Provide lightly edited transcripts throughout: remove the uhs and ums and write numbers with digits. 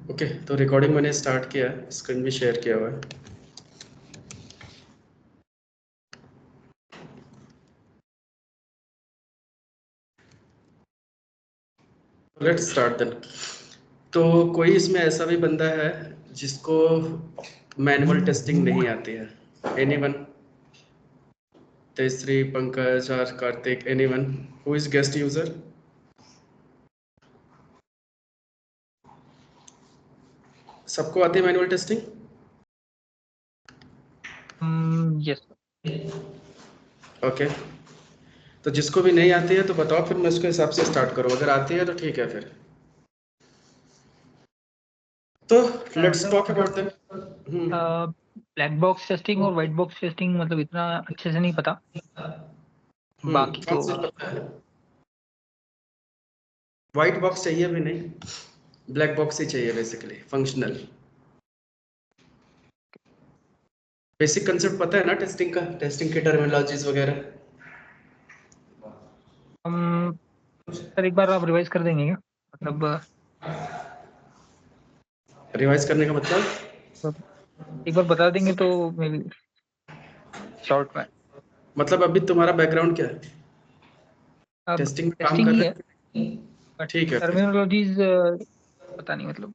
Okay, तो recording मैंने start किया है, स्क्रीन भी शेयर किया हुआ है। Let's start then. तो कोई इसमें ऐसा भी बंदा है जिसको मैनुअल टेस्टिंग नहीं आती है? एनीवन? तेजश्री, पंकज और Kartik, anyone who is guest user? सबको आती है मैनुअल टेस्टिंग? यस। ओके, तो जिसको भी नहीं आती है तो बताओ, फिर मैं उसके हिसाब से स्टार्ट करूँ। अगर आती है तो ठीक है फिर। तो let's talk about that. Black box testing और व्हाइट बॉक्स टेस्टिंग मतलब इतना अच्छे से नहीं पता। बाकी कौन तो सी पता है? व्हाइट बॉक्स चाहिए भी नहीं, ब्लैक बॉक्स ही चाहिए बेसिकली, फंक्शनल। बेसिक कंसेप्ट पता है ना टेस्टिंग का, टेस्टिंग की टर्मिनोलॉजीज वगैरह? हम सर एक बार आप रिवाइज कर देंगे क्या? मतलब रिवाइज करने का मतलब? एक बार बता देंगे तो मे बी शॉर्ट में। मतलब अभी तुम्हारा बैकग्राउंड क्या है? अब टेस्टिंग में काम टेस्टिंग कर ही रहे है, हैं? बट ठीक है फिर। टर्मिनोलॉजीज पता नहीं मतलब।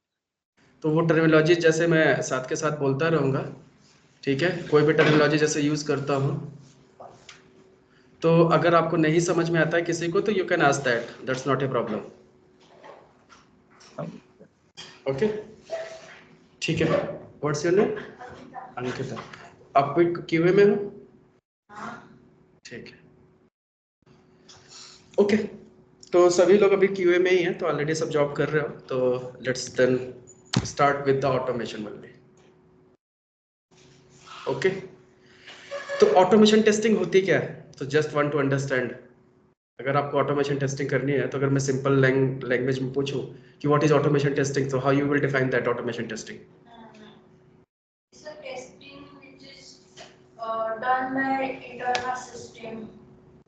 तो वो टर्मिनोलॉजी जैसे मैं साथ के साथ बोलता रहूँगा, ठीक है? कोई भी टर्मिनोलॉजी जैसे यूज़ करता हूँ, तो अगर आपको नहीं समझ में आता है किसी को, तो you can ask that's not a problem. Okay, ठीक है। What's your name? अंकिता। आप कोई क्यूए में हो? ठीक है, ओके। तो सभी लोग अभी क्यूए में ही हैं, तो ऑलरेडी सब जॉब कर रहे हो, तो let's then start with the automation only. Okay, तो ऑटोमेशन टेस्टिंग होती क्या है? तो जस्ट वांट टू अंडरस्टैंड। अगर आपको ऑटोमेशन टेस्टिंग करनी है, तो अगर मैं सिंपल लैंग्वेज में पूछूं कि व्हाट इज ऑटोमेशन टेस्टिंग, तो how you will define that automation testing? It's a testing which is done by internal system.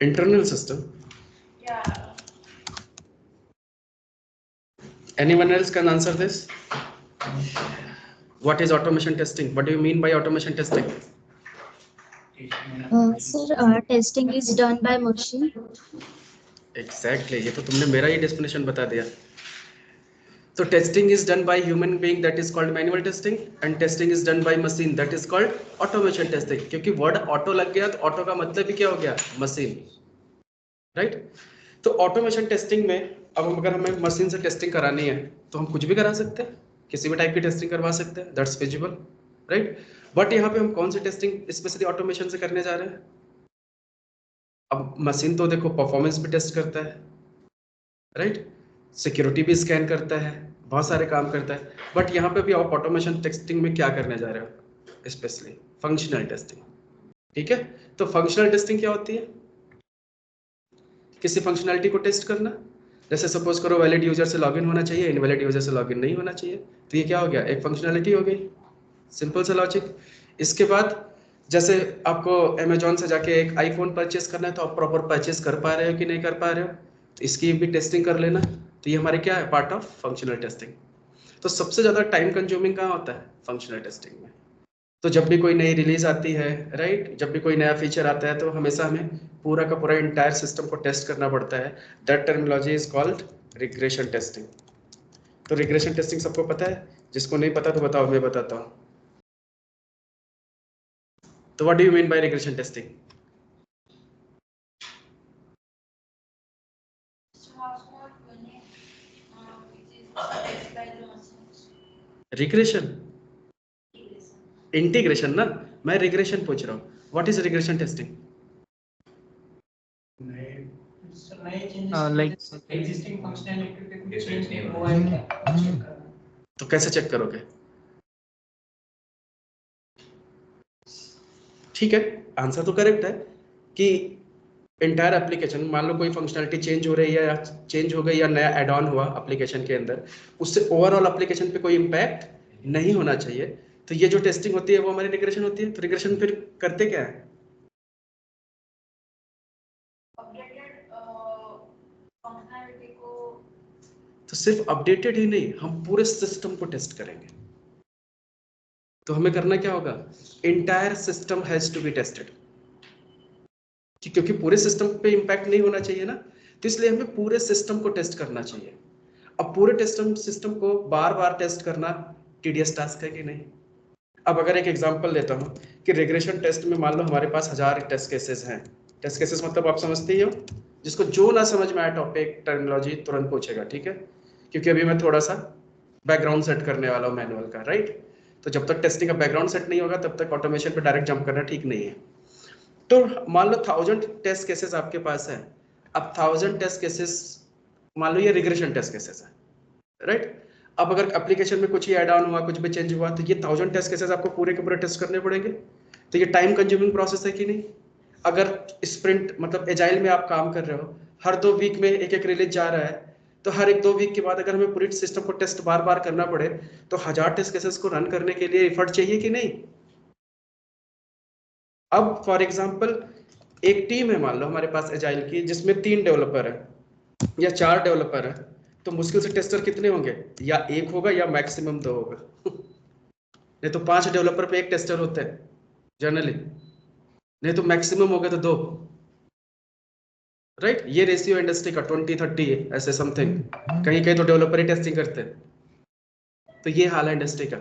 Internal system? Yeah. Anyone else can answer this? What is automation testing? What do you mean by automation testing? Sir, testing is done by machine. Exactly, ये तो तुमने मेरा ही definition बता दिया। So testing is done by human being, that is called manual testing, and testing is done by machine, that is called automation testing. क्योंकि word auto लग गया तो ऑटो का मतलब भी क्या हो गया? Machine, right? तो ऑटोमेशन टेस्टिंग में अब अगर हमें मशीन से टेस्टिंग करानी है, तो हम कुछ भी करा सकते हैं, किसी भी टाइप की टेस्टिंग करवा सकते हैं, दैट्स फिजिबल, राइट? बट यहाँ पे हम कौन सी टेस्टिंग स्पेशली ऑटोमेशन से करने जा रहे हैं? अब मशीन तो देखो परफॉर्मेंस भी टेस्ट करता है, राइट? सिक्योरिटी भी स्कैन करता है, बहुत सारे काम करता है, बट यहाँ पे भी आप ऑटोमेशन टेस्टिंग में क्या करने जा रहे हो? स्पेशली फंक्शनल टेस्टिंग, ठीक है? तो फंक्शनल टेस्टिंग क्या होती है? किसी फंक्शनैलिटी को टेस्ट करना। जैसे सपोज करो वैलिड यूजर से लॉगिन होना चाहिए, इनवैलिड यूजर से लॉगिन नहीं होना चाहिए, तो ये क्या हो गया? एक फंक्शनैलिटी हो गई, सिंपल सा लॉजिक। इसके बाद जैसे आपको अमेजोन से जाके एक आईफोन परचेस करना है, तो आप प्रॉपर परचेस कर पा रहे हो कि नहीं कर पा रहे हो, तो इसकी भी टेस्टिंग कर लेना। तो ये हमारे क्या है? Part of functional testing. तो सबसे ज़्यादा टाइम कंज्यूमिंग कहाँ होता है? फंक्शनल टेस्टिंग में। तो जब भी कोई नई रिलीज आती है, राइट, जब भी कोई नया फीचर आता है, तो हमेशा हमें पूरा का पूरा इंटायर सिस्टम को टेस्ट करना पड़ता है। That terminology is called regression testing. तो रिग्रेशन टेस्टिंग सबको पता है? जिसको नहीं पता तो बताओ, मैं बताता हूँ। तो what do you mean by regression testing? Which is tested by the machines. Regression? Integration ना, मैं रिग्रेशन पूछ रहा हूँ। What is regression testing? Like existing functionality पे कुछ चेंज हुआ है क्या चेक करना। तो कैसे चेक करोगे? ठीक है, आंसर तो करेक्ट है कि इंटायर एप्लीकेशन, मान लो कोई फंक्शनलिटी चेंज हो रही है या चेंज हो गई या नया एड ऑन हुआ एप्लीकेशन के अंदर, उससे ओवरऑल एप्लीकेशन पे कोई इम्पैक्ट नहीं होना चाहिए। तो ये जो टेस्टिंग होती है वो हमारी रिग्रेशन होती है। तो रिग्रेशन फिर करते क्या है? Updated functionality को तो सिर्फ अपडेटेड ही नहीं, हम पूरे सिस्टम को टेस्ट करेंगे। तो हमें करना क्या होगा, entire system has to be tested, क्योंकि पूरे सिस्टम पे इंपैक्ट नहीं होना चाहिए ना, तो इसलिए हमें पूरे सिस्टम को टेस्ट करना चाहिए। अब पूरे सिस्टम को बार बार टेस्ट करना टीडीएस टास्क है कि नहीं। अब अगर एक एग्जांपल लेता हूं कि रिग्रेशन टेस्ट में मान लो हमारे पास 1000 टेस्ट केसेस हैं। टेस्ट केसेस मतलब आप समझते ही हो, जिसको जो ना समझ में आए टॉपिक टर्मिनोलॉजी तुरंत पूछेगा, ठीक है, क्योंकि अभी मैं थोड़ा सा बैकग्राउंड सेट करने वाला हूँ मैनुअल का, राइट। तो जब तक टेस्टिंग का बैकग्राउंड सेट नहीं होगा तब तक ऑटोमेशन पे डायरेक्ट जंप करना ठीक नहीं है। तो मान लो 1000 टेस्ट केसेस आपके पास है। अब 1000 टेस्ट केसेस मान लो ये रिग्रेशन टेस्ट केसेस है, राइट। अब अगर एप्लीकेशन में कुछ ही ऐड ऑन हुआ, कुछ भी चेंज हुआ, तो ये 1000 टेस्ट केसेस आपको पूरे के पूरे टेस्ट करने पड़ेंगे। तो ये टाइम कंज्यूमिंग प्रोसेस है कि नहीं। अगर स्प्रिंट मतलब एजाइल में आप काम कर रहे हो, हर 2 वीक में एक एक रिलीज जा रहा है, तो हर एक 2 वीक के बाद अगर हमें पूरी सिस्टम को टेस्ट बार बार करना पड़े, तो 1000 टेस्ट केसेस को रन करने के लिए एफर्ट चाहिए कि नहीं। अब फॉर एग्जांपल एक टीम है मान लो हमारे पास एजाइल की, जिसमें 3 डेवलपर है या 4 डेवलपर है, तो मुश्किल से टेस्टर कितने होंगे, या 1 होगा या मैक्सिमम 2 होगा। नहीं तो 5 डेवलपर पे 1 टेस्टर होता है जनरली, नहीं तो मैक्सिमम हो गया तो 2, राइट। ये रेशियो इंडस्ट्री का 20-30 है, ऐसे समथिंग। कहीं कहीं तो डेवलपर ही टेस्टिंग करते हैं। तो ये हाल है इंडस्ट्री का,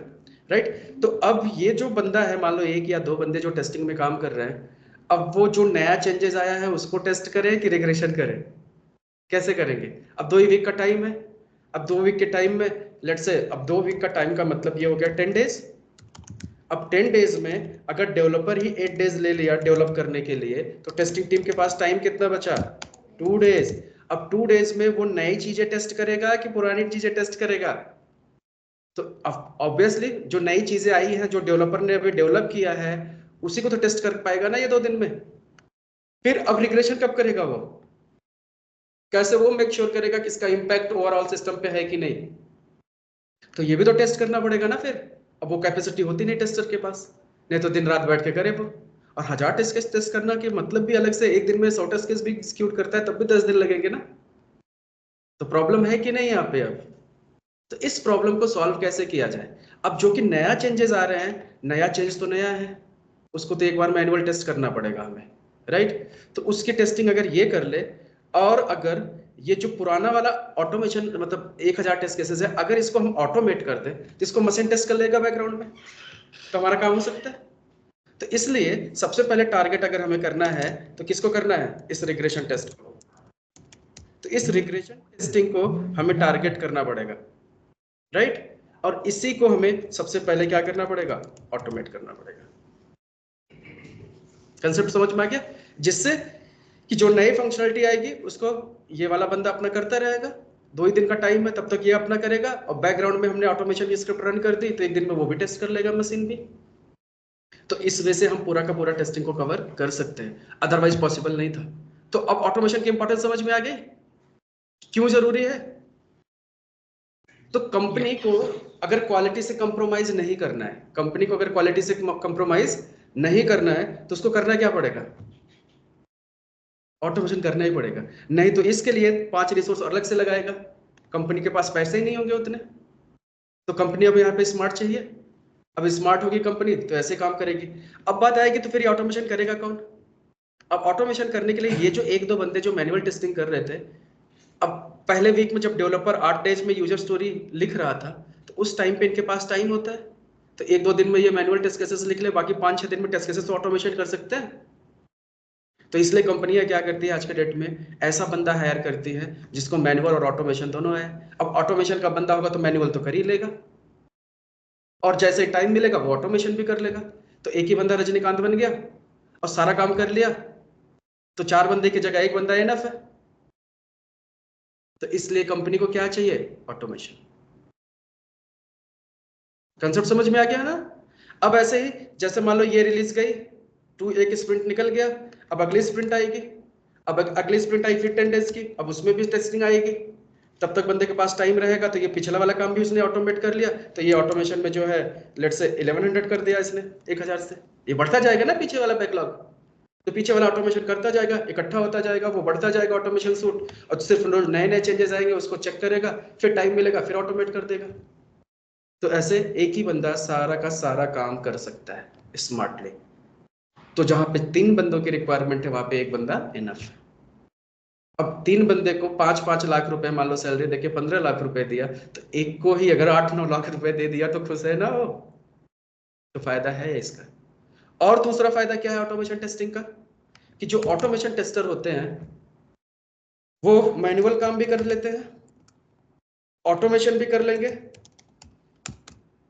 राइट। तो अब ये जो बंदा है, मान लो 1 या 2 बंदे जो टेस्टिंग में काम कर रहे हैं, अब वो जो नया चेंजेस आया है उसको टेस्ट करें कि रिग्रेशन करें, कैसे करेंगे। अब 2 ही वीक का टाइम है। अब 2 वीक के टाइम में लेट से, अब 2 वीक का टाइम का मतलब ये हो गया 10 डेज। अब 10 डेज में अगर डेवलपर ही 8 डेज ले लिया डेवलप करने के लिए, तो टेस्टिंग टीम के पास टाइम कितना बचा, 2 डेज। अब 2 डेज में वो नई चीजें टेस्ट करेगा कि पुरानी चीजें टेस्ट करेगा। तो ऑब्वियसली जो नई चीजें आई हैं, जो डेवलपर ने अभी डेवलप किया है, उसी को तो टेस्ट कर पाएगा ना ये 2 दिन में। फिर अब रिग्रेशन कब करेगा वो, कैसे वो मेक श्योर करेगा कि इसका इंपैक्ट ओवरऑल सिस्टम पे है कि नहीं। तो ये भी तो टेस्ट करना पड़ेगा ना फिर। अब वो कैपेसिटी होती नहीं टेस्टर के पास, नहीं तो दिन रात बैठ के करे वो। और 1000 टेस्ट केस टेस्ट करना के मतलब भी अलग से, एक दिन में 100 टेस्ट केस भी एग्जीक्यूट करता है तब भी 10 दिन लगेंगे ना। तो प्रॉब्लम है कि नहीं यहाँ पे। अब तो इस प्रॉब्लम को सॉल्व कैसे किया जाए। अब जो कि नया चेंजेस आ रहे हैं, नया चेंज तो नया है, उसको तो एक बार मैनुअल टेस्ट करना पड़ेगा हमें, राइट। तो उसकी टेस्टिंग अगर ये कर ले, और अगर ये जो पुराना वाला ऑटोमेशन मतलब 1000 टेस्ट केसेस है, अगर इसको हम ऑटोमेट कर दें तो इसको मशीन टेस्ट कर लेगा बैकग्राउंड में, तो हमारा काम हो सकता है। तो इसलिए सबसे पहले टारगेट अगर हमें करना है तो किसको करना है, इस रिग्रेशन टेस्ट को। तो इस रिग्रेशन टेस्टिंग को हमें टारगेट करना पड़ेगा, राइट। और इसी को हमें सबसे पहले क्या करना पड़ेगा, ऑटोमेट करना पड़ेगा। कंसेप्ट समझ में आ गया, जिससे कि जो नई फंक्शनलिटी आएगी उसको ये वाला बंदा अपना करता रहेगा। 2 ही दिन का टाइम है, तब तक ये अपना करेगा, और बैकग्राउंड में हमने ऑटोमेशन की स्क्रिप्ट रन कर दी, तो एक दिन में वो भी टेस्ट कर लेगा मशीन भी। तो इस वे से हम पूरा का पूरा टेस्टिंग को कवर कर सकते हैं, अदरवाइज पॉसिबल नहीं था। तो अब ऑटोमेशन की इंपॉर्टेंस समझ में आ गई, क्यों जरूरी है। तो कंपनी को अगर क्वालिटी से कंप्रोमाइज नहीं करना है, कंपनी को अगर क्वालिटी से कंप्रोमाइज नहीं करना है, तो उसको करना क्या पड़ेगा, ऑटोमेशन करना ही पड़ेगा। नहीं तो इसके लिए 5 रिसोर्स अलग से लगाएगा, कंपनी के पास पैसे ही नहीं होंगे उतने। तो कंपनी अब यहाँ पे स्मार्ट चाहिए, अब स्मार्ट होगी कंपनी तो ऐसे काम करेगी। अब बात आएगी तो फिर ये ऑटोमेशन करेगा कौन। अब ऑटोमेशन करने के लिए ये जो 1-2 बंदे जो मैनुअल टेस्टिंग कर रहे थे, अब पहले वीक में जब डेवलपर 8 डेज में यूजर स्टोरी लिख रहा था, तो उस टाइम पे इनके पास टाइम होता है, तो 1-2 दिन में ये मैनुअल टेस्ट केसेस लिख ले, बाकी 5-6 दिन में टेस्ट केसेस तो ऑटोमेशन कर सकते हैं। तो इसलिए कंपनियां क्या करती है आज के डेट में, ऐसा बंदा हायर करती है जिसको मैनुअल और ऑटोमेशन दोनों है। अब ऑटोमेशन का बंदा होगा तो मैनुअल तो कर ही लेगा, और जैसे टाइम मिलेगा वो ऑटोमेशन भी कर लेगा। तो एक ही बंदा रजनीकांत बन गया और सारा काम कर लिया, तो 4 बंदे की जगह 1 बंदा इनफ है। तो इसलिए कंपनी को क्या चाहिए, ऑटोमेशन। कंसेप्ट समझ में आ गया ना। अब ऐसे ही जैसे मान लो ये रिलीज गई, एक स्प्रिंट निकल गया, अब अगली स्प्रिंट आएगी, अब अगली स्प्रिंट आई फिर 10 डेज की, अब उसमें भी टेस्टिंग आएगी। तब तक बंदे के पास टाइम रहेगा, तो ये पिछला वाला काम भी उसने ऑटोमेट कर लिया, तो ये ऑटोमेशन में जो है लेट से 1100 कर दिया इसने 1000 से, ये बढ़ता जाएगा ना पीछे वाला बैकलॉग। तो पीछे वाला ऑटोमेशन करता जाएगा, इकट्ठा होता जाएगा, वो बढ़ता जाएगा ऑटोमेशन सूट, और सिर्फ रोज नए नए चेंजेस आएंगे, उसको चेक करेगा, फिर टाइम मिलेगा फिर ऑटोमेट कर देगा। तो ऐसे एक ही बंदा सारा का सारा काम कर सकता है स्मार्टली। तो जहां पे 3 बंदों की रिक्वायरमेंट है वहां पे एक बंदा इनफ है। अब 3 बंदे को 5-5 लाख रुपए मान लो सैलरी देके 15 लाख रुपए दिया, तो एक को ही अगर 8-9 लाख रुपए दे दिया तो खुश है ना वो। तो फायदा है इसका। और दूसरा फायदा क्या है ऑटोमेशन टेस्टिंग का, कि जो ऑटोमेशन टेस्टर होते हैं वो मैनुअल काम भी कर लेते हैं, ऑटोमेशन भी कर लेंगे,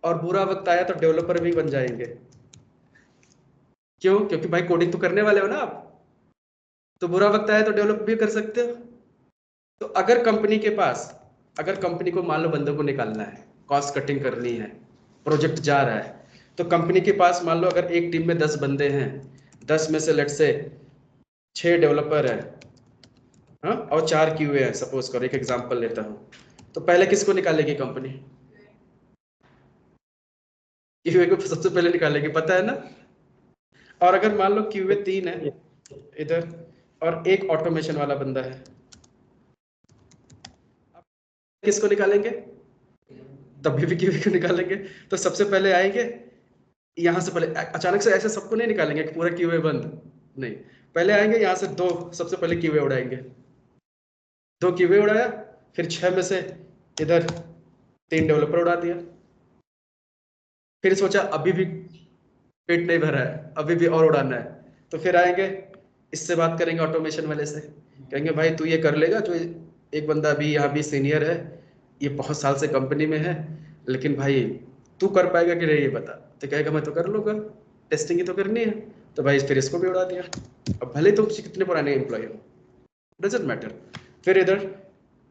और बुरा वक्त आया तो डेवलपर भी बन जाएंगे। क्यों? क्योंकि भाई कोडिंग तो करने वाले हो ना आप, तो बुरा वक्त आया तो डेवलप भी कर सकते हो। तो अगर कंपनी के पास, अगर कंपनी को मान लो बंदों को निकालना है, कॉस्ट कटिंग करनी है, प्रोजेक्ट जा रहा है, तो कंपनी के पास मान लो अगर एक टीम में 10 बंदे हैं, 10 में से लेट से 6 डेवलपर है, हाँ, और 4 क्यूए है, सपोज करो, एक एग्जांपल लेता हूँ, तो पहले किसको निकालेगी कंपनी? क्यूए को सबसे पहले निकालेगी, पता है ना। और अगर मान लो क्यूए 3 है इधर और एक ऑटोमेशन वाला बंदा है, किसको निकालेंगे? तभी भी क्यूए को निकालेंगे। तो सबसे पहले आएंगे यहाँ से, पहले अचानक से ऐसे सबको नहीं निकालेंगे कि पूरा क्यूए बंद, नहीं, पहले आएंगे यहाँ से 2 सबसे पहले क्यूए उड़ाएंगे, 2 क्यूए उड़ाया, फिर 6 में से इधर 3 डेवलपर उड़ा दिया, फिर सोचा अभी भी पेट नहीं भरा है, अभी भी और उड़ाना है, तो फिर आएंगे इससे बात करेंगे ऑटोमेशन वाले से, कहेंगे भाई तू ये कर लेगा, जो एक बंदा अभी यहाँ भी सीनियर है, ये बहुत साल से कंपनी में है, लेकिन भाई तू कर पाएगा कि नहीं ये बता। तो कहेगा मैं तो कर लूंगा, टेस्टिंग ही तो करनी है। तो भाई फिर इसको भी उड़ा दिया। अब भले तुम कितने पुराने एम्प्लॉय हो, डजंट मैटर। फिर इधर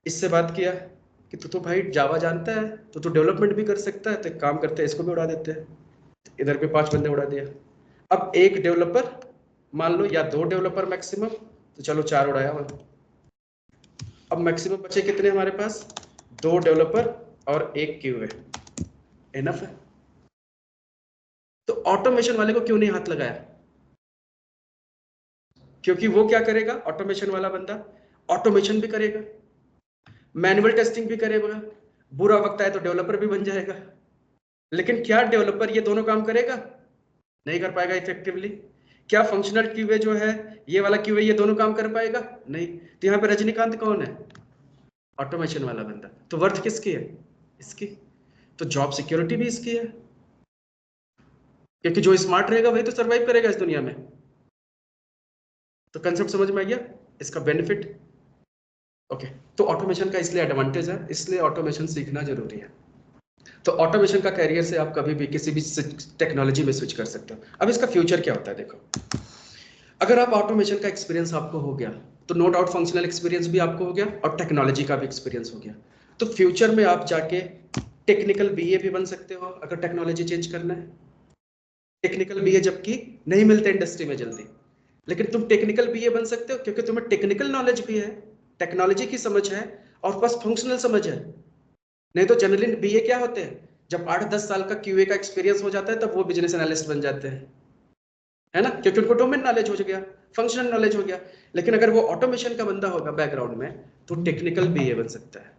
इससे बात किया कि तू तो भाई जावा जानता है, तो डेवलपमेंट भी कर सकता है, तो एक काम करते हैं इसको भी उड़ा देते हैं। इधर पे 5 बंदे उड़ा दिया। अब एक डेवलपर मान लो या 2 डेवलपर मैक्सिमम, तो चलो 4 उड़ाया हुआ। अब मैक्सिमम बचे कितने हमारे पास? 2 डेवलपर और 1 क्यूए, इनफ है। तो ऑटोमेशन वाले को क्यों नहीं हाथ लगाया? क्योंकि वो क्या करेगा, ऑटोमेशन वाला बंदा ऑटोमेशन भी करेगा, मैनुअल टेस्टिंग भी करेगा, बुरा वक्त आए तो डेवलपर भी बन जाएगा। लेकिन क्या डेवलपर ये दोनों काम करेगा? नहीं कर पाएगा इफेक्टिवली। क्या फंक्शनल क्यूए जो है, ये वाला क्यूए ये दोनों काम कर पाएगा? नहीं। तो यहाँ पे रजनीकांत कौन है? ऑटोमेशन वाला बंदा। तो वर्थ किसकी है? इसकी। तो जॉब सिक्योरिटी भी इसकी है, क्योंकि जो स्मार्ट रहेगा वही तो सरवाइव करेगा इस दुनिया में। तो कंसेप्ट समझ में आ गया, इसका बेनिफिट। ओके, तो ऑटोमेशन का इसलिए एडवांटेज है, इसलिए ऑटोमेशन सीखना जरूरी है। तो ऑटोमेशन का कैरियर से आप कभी भी किसी भी टेक्नोलॉजी में स्विच कर सकते हो। अब इसका फ्यूचर क्या होता है देखो, अगर आप ऑटोमेशन का एक्सपीरियंस आपको हो गया, तो नो डाउट फंक्शनल एक्सपीरियंस भी आपको हो गया और टेक्नोलॉजी का भी एक्सपीरियंस हो गया। तो फ्यूचर में आप जाके टेक्निकल बीए भी बन सकते हो अगर टेक्नोलॉजी चेंज करना है। टेक्निकल बीए जबकि नहीं मिलते इंडस्ट्री में जल्दी, लेकिन तुम टेक्निकल बीए बन सकते हो क्योंकि तुम्हें टेक्निकल नॉलेज भी है, टेक्नोलॉजी की समझ है और बस फंक्शनल समझ है। नहीं तो जनरली बीए क्या होते हैं, जब 8-10 साल का क्यूए का एक्सपीरियंस हो जाता है तब वो बिजनेस एनालिस्ट बन जाते हैं, है ना, क्योंकि उनको डोमेन नॉलेज हो गया, फंक्शनल नॉलेज हो गया। लेकिन अगर वो ऑटोमेशन का बंदा होगा बैकग्राउंड में, तो टेक्निकल बीए बन सकता है,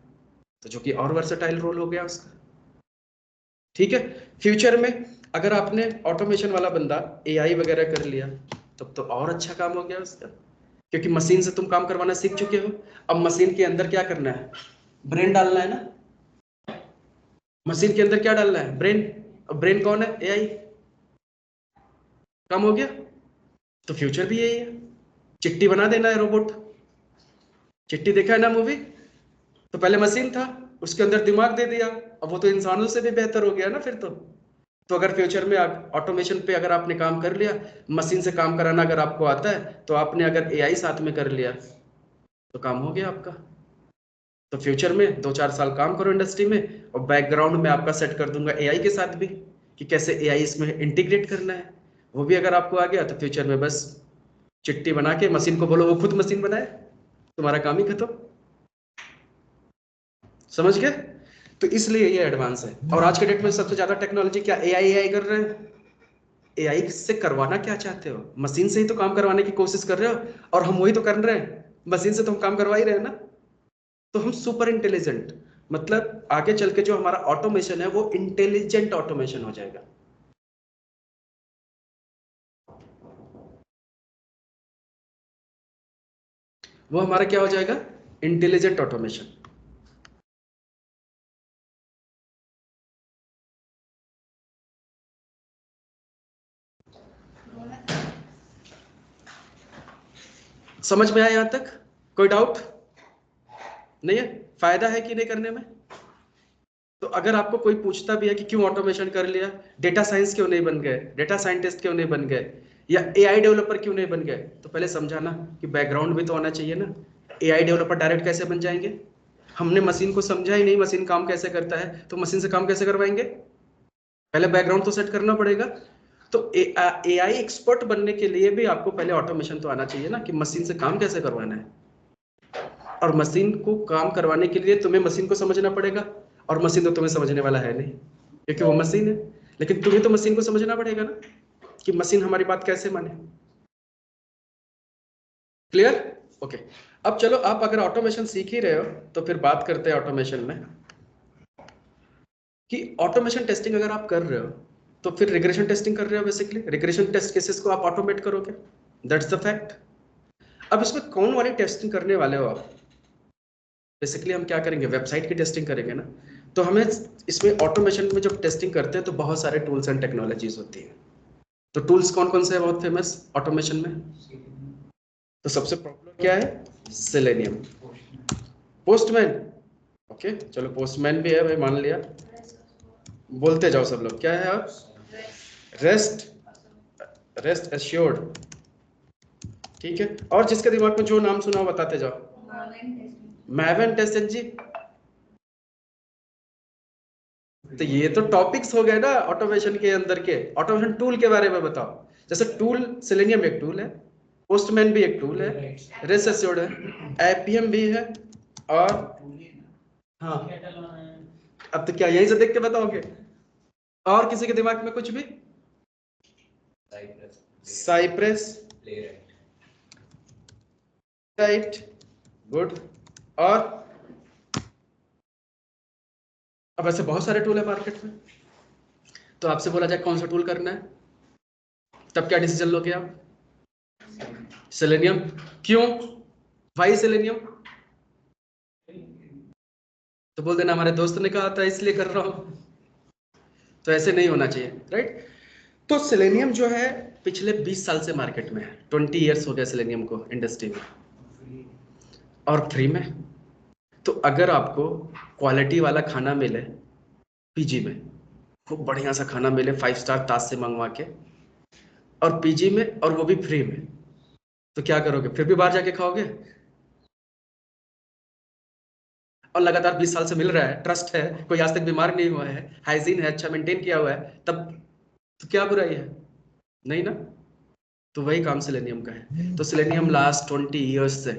तो जो कि और वर्सेटाइल रोल हो गया उसका। ठीक है, फ्यूचर में अगर आपने ऑटोमेशन वाला बंदा एआई वगैरह कर लिया, तब तो और अच्छा काम हो गया उसका, क्योंकि मशीन से तुम काम करवाना सीख चुके हो। अब मशीन के अंदर क्या करना है, ब्रेन डालना है ना। मशीन के अंदर क्या डालना है, ब्रेन। अब ब्रेन कौन है, एआई। काम हो गया। तो फ्यूचर भी यही है, चिट्टी बना देना है रोबोट। चिट्टी देखा है ना मूवी, तो पहले मशीन था, उसके अंदर दिमाग दे दिया, अब वो तो इंसानों से भी बेहतर हो गया ना फिर तो अगर फ्यूचर में ऑटोमेशन पे अगर आपने काम कर लिया, मशीन से काम कराना अगर आपको आता है, तो आपने अगर एआई साथ में कर लिया तो काम हो गया आपका। तो फ्यूचर में 2-4 साल काम करो इंडस्ट्री में, और बैकग्राउंड में आपका सेट कर दूंगा एआई के साथ भी, कि कैसे एआई इसमें इंटीग्रेट करना है। वो भी अगर आपको आ गया तो फ्यूचर में बस चिट्टी बना के मशीन को बोलो वो खुद मशीन बनाए, तुम्हारा काम ही खत्म। समझ गए? तो इसलिए ये एडवांस है। और आज के डेट में सबसे ज्यादा टेक्नोलॉजी क्या एआई कर रहे हैं, एआई से करवाना क्या चाहते हो? मशीन से ही तो काम करवाने की कोशिश कर रहे हो, और हम वही तो कर रहे हैं, मशीन से तो हम काम करवा ही रहे हैं ना। तो हम सुपर इंटेलिजेंट, मतलब आगे चल के जो हमारा ऑटोमेशन है वो इंटेलिजेंट ऑटोमेशन हो जाएगा। वो हमारा क्या हो जाएगा? Intelligent automation. समझ में आया यहां तक? कोई डाउट नहीं है? फायदा है कि नहीं करने में? तो अगर आपको कोई पूछता भी है कि क्यों ऑटोमेशन कर लिया, डेटा साइंस क्यों नहीं बन गए, डेटा साइंटिस्ट क्यों नहीं बन गए, या एआई डेवलपर क्यों नहीं बन गए, तो पहले समझाना कि बैकग्राउंड भी तो होना चाहिए ना। एआई डेवलपर डायरेक्ट कैसे बन जाएंगे? हमने मशीन को समझा ही नहीं, मशीन काम कैसे करता है, तो मशीन से काम कैसे करवाएंगे? पहले बैकग्राउंड तो सेट करना पड़ेगा। तो एआई एक्सपर्ट बनने के लिए भी आपको पहले ऑटोमेशन तो आना चाहिए ना, कि मशीन से काम कैसे करवाना है। और मशीन को काम करवाने के लिए तुम्हें मशीन को समझना पड़ेगा, और मशीन तो तुम्हें समझने वाला है नहीं, क्योंकि वो मशीन है। लेकिन तुम्हें तो मशीन को समझना पड़ेगा ना, कि मशीन हमारी बात कैसे माने। क्लियर? ओके। अब चलो, आप अगर ऑटोमेशन सीख ही रहे हो तो फिर बात करते हैं ऑटोमेशन में, कि ऑटोमेशन टेस्टिंग अगर आप कर रहे हो तो फिर रिग्रेशन टेस्टिंग कर रहे हो। बेसिकली रिग्रेशन टेस्ट केसेस को आप ऑटोमेट करोगे, दैट्स द फैक्ट। अब इसमें कौन वाली टेस्टिंग करने वाले हो आप? बेसिकली हम क्या करेंगे, वेबसाइट की टेस्टिंग करेंगे ना। तो हमें इसमें ऑटोमेशन में जब टेस्टिंग करते हैं तो बहुत सारे टूल्स एंड टेक्नोलॉजीज होती हैं। तो टूल्स कौन कौन से हैं बहुत फेमस ऑटोमेशन में? तो सबसे पॉपुलर क्या है? सेलेनियम। पोस्टमैन, ओके चलो पोस्टमैन भी है भाई, मान लिया। बोलते जाओ सब लोग, क्या है आप? रेस्ट, रेस्ट एश्योर्ड, ठीक है। और जिसके दिमाग में जो नाम सुना हो बताते जाओ। मैवन टेस्टिंग जी, तो ये तो टॉपिक्स हो गए ना ऑटोमेशन के अंदर के। ऑटोमेशन टूल के बारे में बताओ। जैसे टूल, सेलेनियम एक टूल है, पोस्टमैन भी एक टूल है, रेस्ट एश्योर्ड है, एपीएम भी है, और हाँ, अब तो क्या यहीं से देख के बताओगे? और किसी के दिमाग में कुछ भी? Cypress, right, good. और अब ऐसे बहुत सारे टूल है मार्केट में, तो आपसे बोला जाए कौन सा टूल करना है, तब क्या डिसीजन लोगे आप? सेलेनियम। क्यों? Why Selenium? तो बोल देना हमारे दोस्त ने कहा था इसलिए कर रहा हूं। तो ऐसे नहीं होना चाहिए, राइट। तो सेलेनियम जो है पिछले 20 साल से मार्केट में है, 20 ईयर्स हो गया सेलेनियम को इंडस्ट्री में, और फ्री में। तो अगर आपको क्वालिटी वाला खाना मिले पीजी में, खूब बढ़िया सा खाना मिले 5 स्टार ताज से मंगवा के, और पीजी में, और वो भी फ्री में, तो क्या करोगे? फिर भी बाहर जाके खाओगे? और लगातार 20 साल से मिल रहा है, ट्रस्ट है, कोई आज तक बीमार नहीं हुआ है, हाइजीन है, अच्छा मेंटेन किया हुआ है, तब तो क्या बुराई है? नहीं ना। तो वही काम सेलेनियम का है। तो सेलेनियम लास्ट 20 ईयर्स से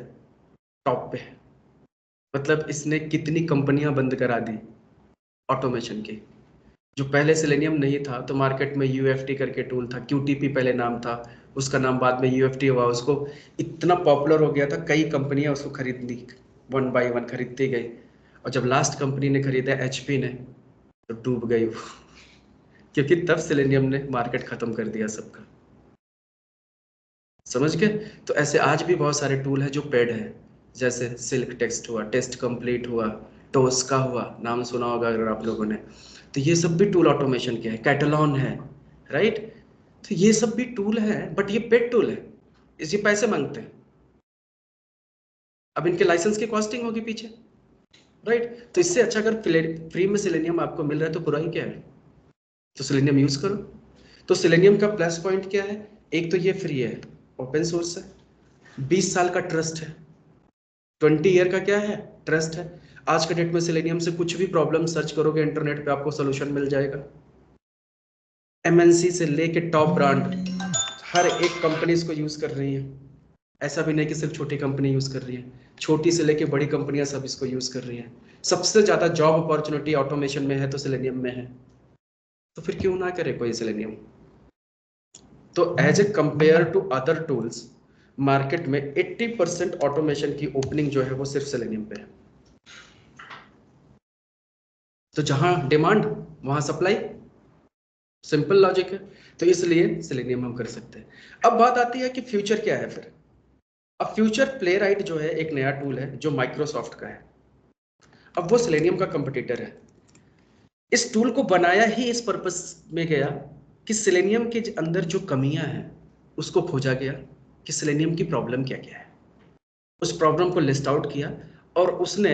टॉप पे है। मतलब इसने कितनी कंपनियां बंद करा दी ऑटोमेशन की। जो पहले सेलेनियम नहीं था तो मार्केट में यूएफटी करके टूल था, क्यूटीपी पहले नाम था, उसका नाम बाद में यूएफटी हुआ, उसको इतना पॉपुलर हो गया था, कई कंपनियां उसको खरीद ली, 1 बाय 1 खरीदती गई। और जब लास्ट कंपनी ने खरीदा एचपी ने, तो डूब गई वो, क्योंकि तब सेलेनियम ने मार्केट खत्म कर दिया सबका। समझ गए? तो ऐसे आज भी बहुत सारे टूल है जो पेड है, जैसे सिल्क टेक्स्ट हुआ, टेस्ट कंप्लीट हुआ, टोस्का हुआ, नाम सुना होगा अगर आप लोगों ने। तो ये सब भी टूल ऑटोमेशन के हैं, कैटलॉन है, राइट। तो ये सब भी टूल है, बट ये पेड टूल है, इसी पैसे मांगते हैं। अब इनके लाइसेंस की कॉस्टिंग होगी पीछे, राइट। तो इससे अच्छा अगर फ्री में सेलेनियम आपको मिल रहा है तो बुराई क्या है? तो सेलेनियम यूज करो। तो सेलेनियम का प्लस पॉइंट क्या है? एक तो ये फ्री है, ओपन सोर्स है, 20 साल का ट्रस्ट है, 20 ईयर का क्या है? ट्रस्ट है। आज के डेट में सेलेनियम से कुछ भी प्रॉब्लम सर्च करोगे इंटरनेट पे आपको सोल्यूशन मिल जाएगा। एमएनसी से लेके टॉप ब्रांड, हर एक कंपनी इसको यूज कर रही है। ऐसा भी नहीं कि सिर्फ छोटी कंपनी यूज कर रही है, छोटी से लेके बड़ी कंपनियां सब इसको यूज कर रही है। सबसे ज्यादा जॉब अपॉर्चुनिटी ऑटोमेशन में है तो सेलेनियम में है। तो फिर क्यों ना करे कोई सेलेनियम? तो as a compare to other tools market में 80% ऑटोमेशन की ओपनिंग जो है वो सिर्फ सेलेनियम पे है। तो जहां डिमांड वहां सप्लाई, सिंपल लॉजिक है। तो इसलिए सेलेनियम हम कर सकते हैं। अब बात आती है कि फ्यूचर क्या है फिर। अब फ्यूचर प्लेराइट जो है एक नया टूल है जो माइक्रोसॉफ्ट का है। अब वो सेलेनियम का कंपटीटर है। इस टूल को बनाया ही इस पर्पस में गया कि सेलेनियम के अंदर जो कमियां हैं उसको खोजा गया कि सेलेनियम की प्रॉब्लम क्या क्या है। उस प्रॉब्लम को लिस्ट आउट किया और उसने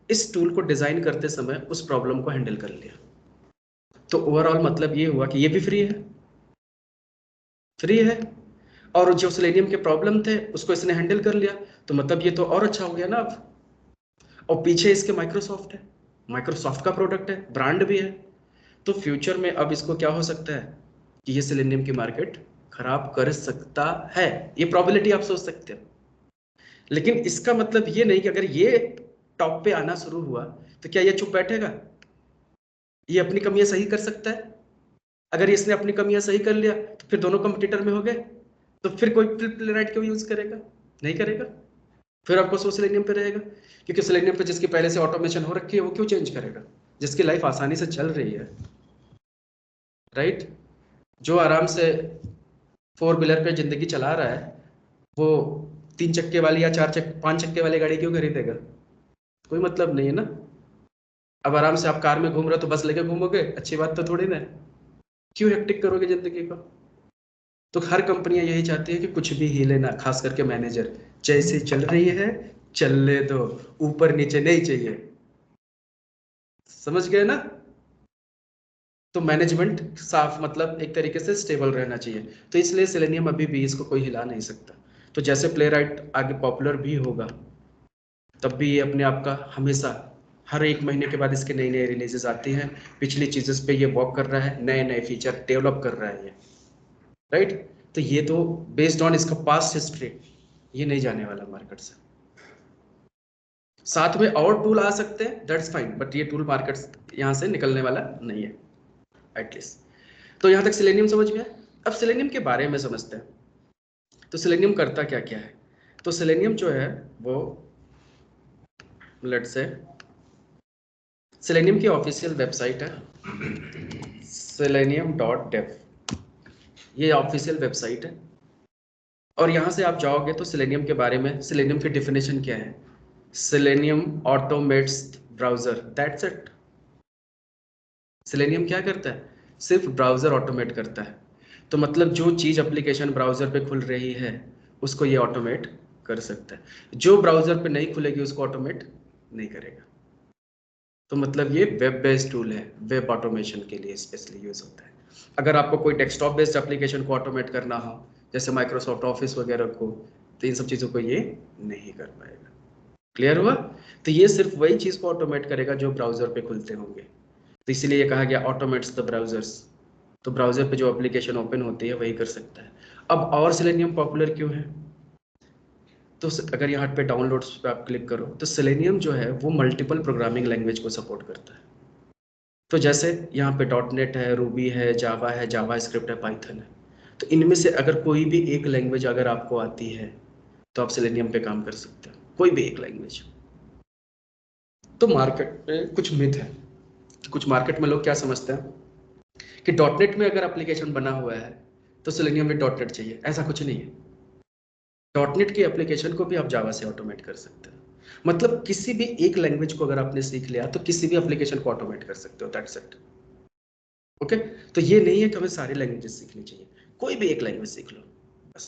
इस टूल को डिजाइन करते समय उस प्रॉब्लम को हैंडल कर लिया। तो ओवरऑल मतलब ये हुआ कि ये भी फ्री है और जो सेलेनियम के प्रॉब्लम थे उसको इसने हैंडल कर लिया। तो मतलब ये तो और अच्छा हो गया ना अब। और पीछे इसके माइक्रोसॉफ्ट है, माइक्रोसॉफ्ट का प्रोडक्ट है, ब्रांड भी है। तो फ्यूचर में अब इसको क्या हो सकता है कि ये सेलेनियम की मार्केट खराब कर सकता है। ये प्रोबेबिलिटी आप सोच सकते हो। लेकिन इसका मतलब ये नहीं कि अगर ये टॉप पे आना शुरू हुआ तो क्या ये चुप बैठेगा। ये अपनी कमियां सही कर सकता है। अगर इसने अपनी कमियां सही कर लिया तो फिर दोनों कंपटीटर में हो गए। तो फिर कोई प्लेराइट क्यों यूज करेगा, नहीं करेगा। फिर आपको सो सेलेनियम पे रहेगा, क्योंकि सेलेनियम पे जिसकी पहले से ऑटोमेशन हो रखी है वो क्यों चेंज करेगा। जिसकी लाइफ आसानी से चल रही है, राइट, जो आराम से 4 व्हीलर पे जिंदगी चला रहा है, वो 3 चक्के वाली या 5 चक्के वाली गाड़ी क्यों खरीदेगा। कोई मतलब नहीं है ना। अब आराम से आप कार में घूम रहे हो तो बस लेके घूमोगे, अच्छी बात तो थोड़ी ना है। क्यों हेक्टिक करोगे जिंदगी को। तो हर कंपनियां यही चाहती है कि कुछ भी हिले ना, खास करके मैनेजर, जैसे चल रही है चलने दो, ऊपर नीचे नहीं चाहिए। समझ गए ना। तो मैनेजमेंट साफ, मतलब एक तरीके से स्टेबल रहना चाहिए। तो इसलिए सेलेनियम अभी भी इसको कोई हिला नहीं सकता। तो जैसे प्लेराइट आगे पॉपुलर भी होगा तब भी ये अपने आप का हमेशा हर 1 महीने के बाद इसके नई नई रिलीजेस आती हैं। पिछली चीजेस पे ये वर्क कर रहा है, नए नए फीचर डेवलप कर रहा है ये, राइट। तो ये तो बेस्ड ऑन इसका पास्ट हिस्ट्री, ये नहीं जाने वाला मार्केट से। साथ में और टूल आ सकते हैं, दैट्स फाइन, बट ये टूल मार्केट यहाँ से निकलने वाला नहीं है एटलीस्ट। तो यहाँ तक सेलेनियम समझ में। अब सेलेनियम के बारे में समझते हैं। तो सेलेनियम करता क्या क्या है। तो सेलेनियम जो है वो, लेट्स से सेलेनियम की ऑफिशियल वेबसाइट है selenium.dev, ये ऑफिशियल वेबसाइट है। और यहाँ से आप जाओगे तो सेलेनियम के बारे में, सेलेनियम की डेफिनेशन क्या है। Selenium automates browser, that's it. Selenium क्या करता है, सिर्फ ब्राउजर ऑटोमेट करता है। तो मतलब जो चीज एप्लीकेशन ब्राउजर पे खुल रही है उसको ये ऑटोमेट कर सकता है। जो ब्राउजर पे नहीं खुलेगी उसको ऑटोमेट नहीं करेगा। तो मतलब ये वेब बेस्ड टूल है, वेब ऑटोमेशन के लिए स्पेशली यूज होता है। अगर आपको कोई डेस्कटॉप बेस्ड एप्लीकेशन को ऑटोमेट करना हो, जैसे माइक्रोसॉफ्ट ऑफिस वगैरह को, तो इन सब चीज़ों को ये नहीं कर पाएगा। क्लियर हुआ। तो ये सिर्फ वही चीज़ को ऑटोमेट करेगा जो ब्राउजर पे खुलते होंगे। तो इसीलिए ये कहा गया ऑटोमेट्स द ब्राउजर्स। तो ब्राउजर पे जो एप्लीकेशन ओपन होती है वही कर सकता है। अब और सेलेनियम पॉपुलर क्यों है। तो अगर यहाँ पे डाउनलोड्स पे आप क्लिक करो तो सेलेनियम जो है वो मल्टीपल प्रोग्रामिंग लैंग्वेज को सपोर्ट करता है। तो जैसे यहाँ पे .NET है, रूबी है, जावा स्क्रिप्ट है, पाइथन है। तो इनमें से अगर कोई भी एक लैंग्वेज अगर आपको आती है तो आप सेलेनियम पे काम कर सकते हो, कोई भी एक लैंग्वेज। तो मार्केट में कुछ मिथ है, कुछ मार्केट में लोग क्या समझते हैं कि .NET में अगर एप्लीकेशन बना हुआ है तो सेलेनियम में .NET चाहिए। ऐसा कुछ नहीं है। .NET की एप्लीकेशन को भी आप जावा से ऑटोमेट कर सकते हो। मतलब किसी भी एक लैंग्वेज को अगर आपने सीख लिया तो किसी भी एप्लीकेशन को ऑटोमेट कर सकते हो, दैट्स इट। ओके। तो ये नहीं है कि हमें सारी लैंग्वेजेस सीखनी चाहिए, कोई भी एक लैंग्वेज सीख लो बस।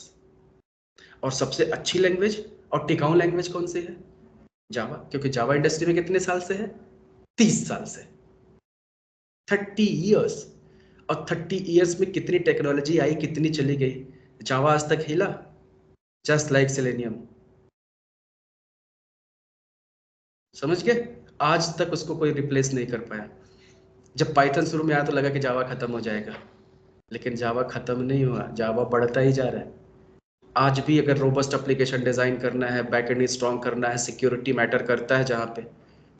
और सबसे अच्छी लैंग्वेज और टिकाऊ लैंग्वेज कौन सी है, जावा। क्योंकि जावा इंडस्ट्री में कितने साल से है, 30 साल से, 30 ईयर्स। और 30 ईयर्स में कितनी टेक्नोलॉजी आई, कितनी चली गई। जावा आज तक हिला, जस्ट लाइक सेलेनियम। समझ गए। आज तक उसको कोई रिप्लेस नहीं कर पाया। जब पाइथन शुरू में आया तो लगा कि जावा खत्म हो जाएगा, लेकिन जावा खत्म नहीं हुआ, जावा बढ़ता ही जा रहा है। आज भी अगर रोबस्ट एप्लीकेशन डिजाइन करना है, बैकएंड स्ट्रॉन्ग करना है, सिक्योरिटी मैटर करता है जहां पे,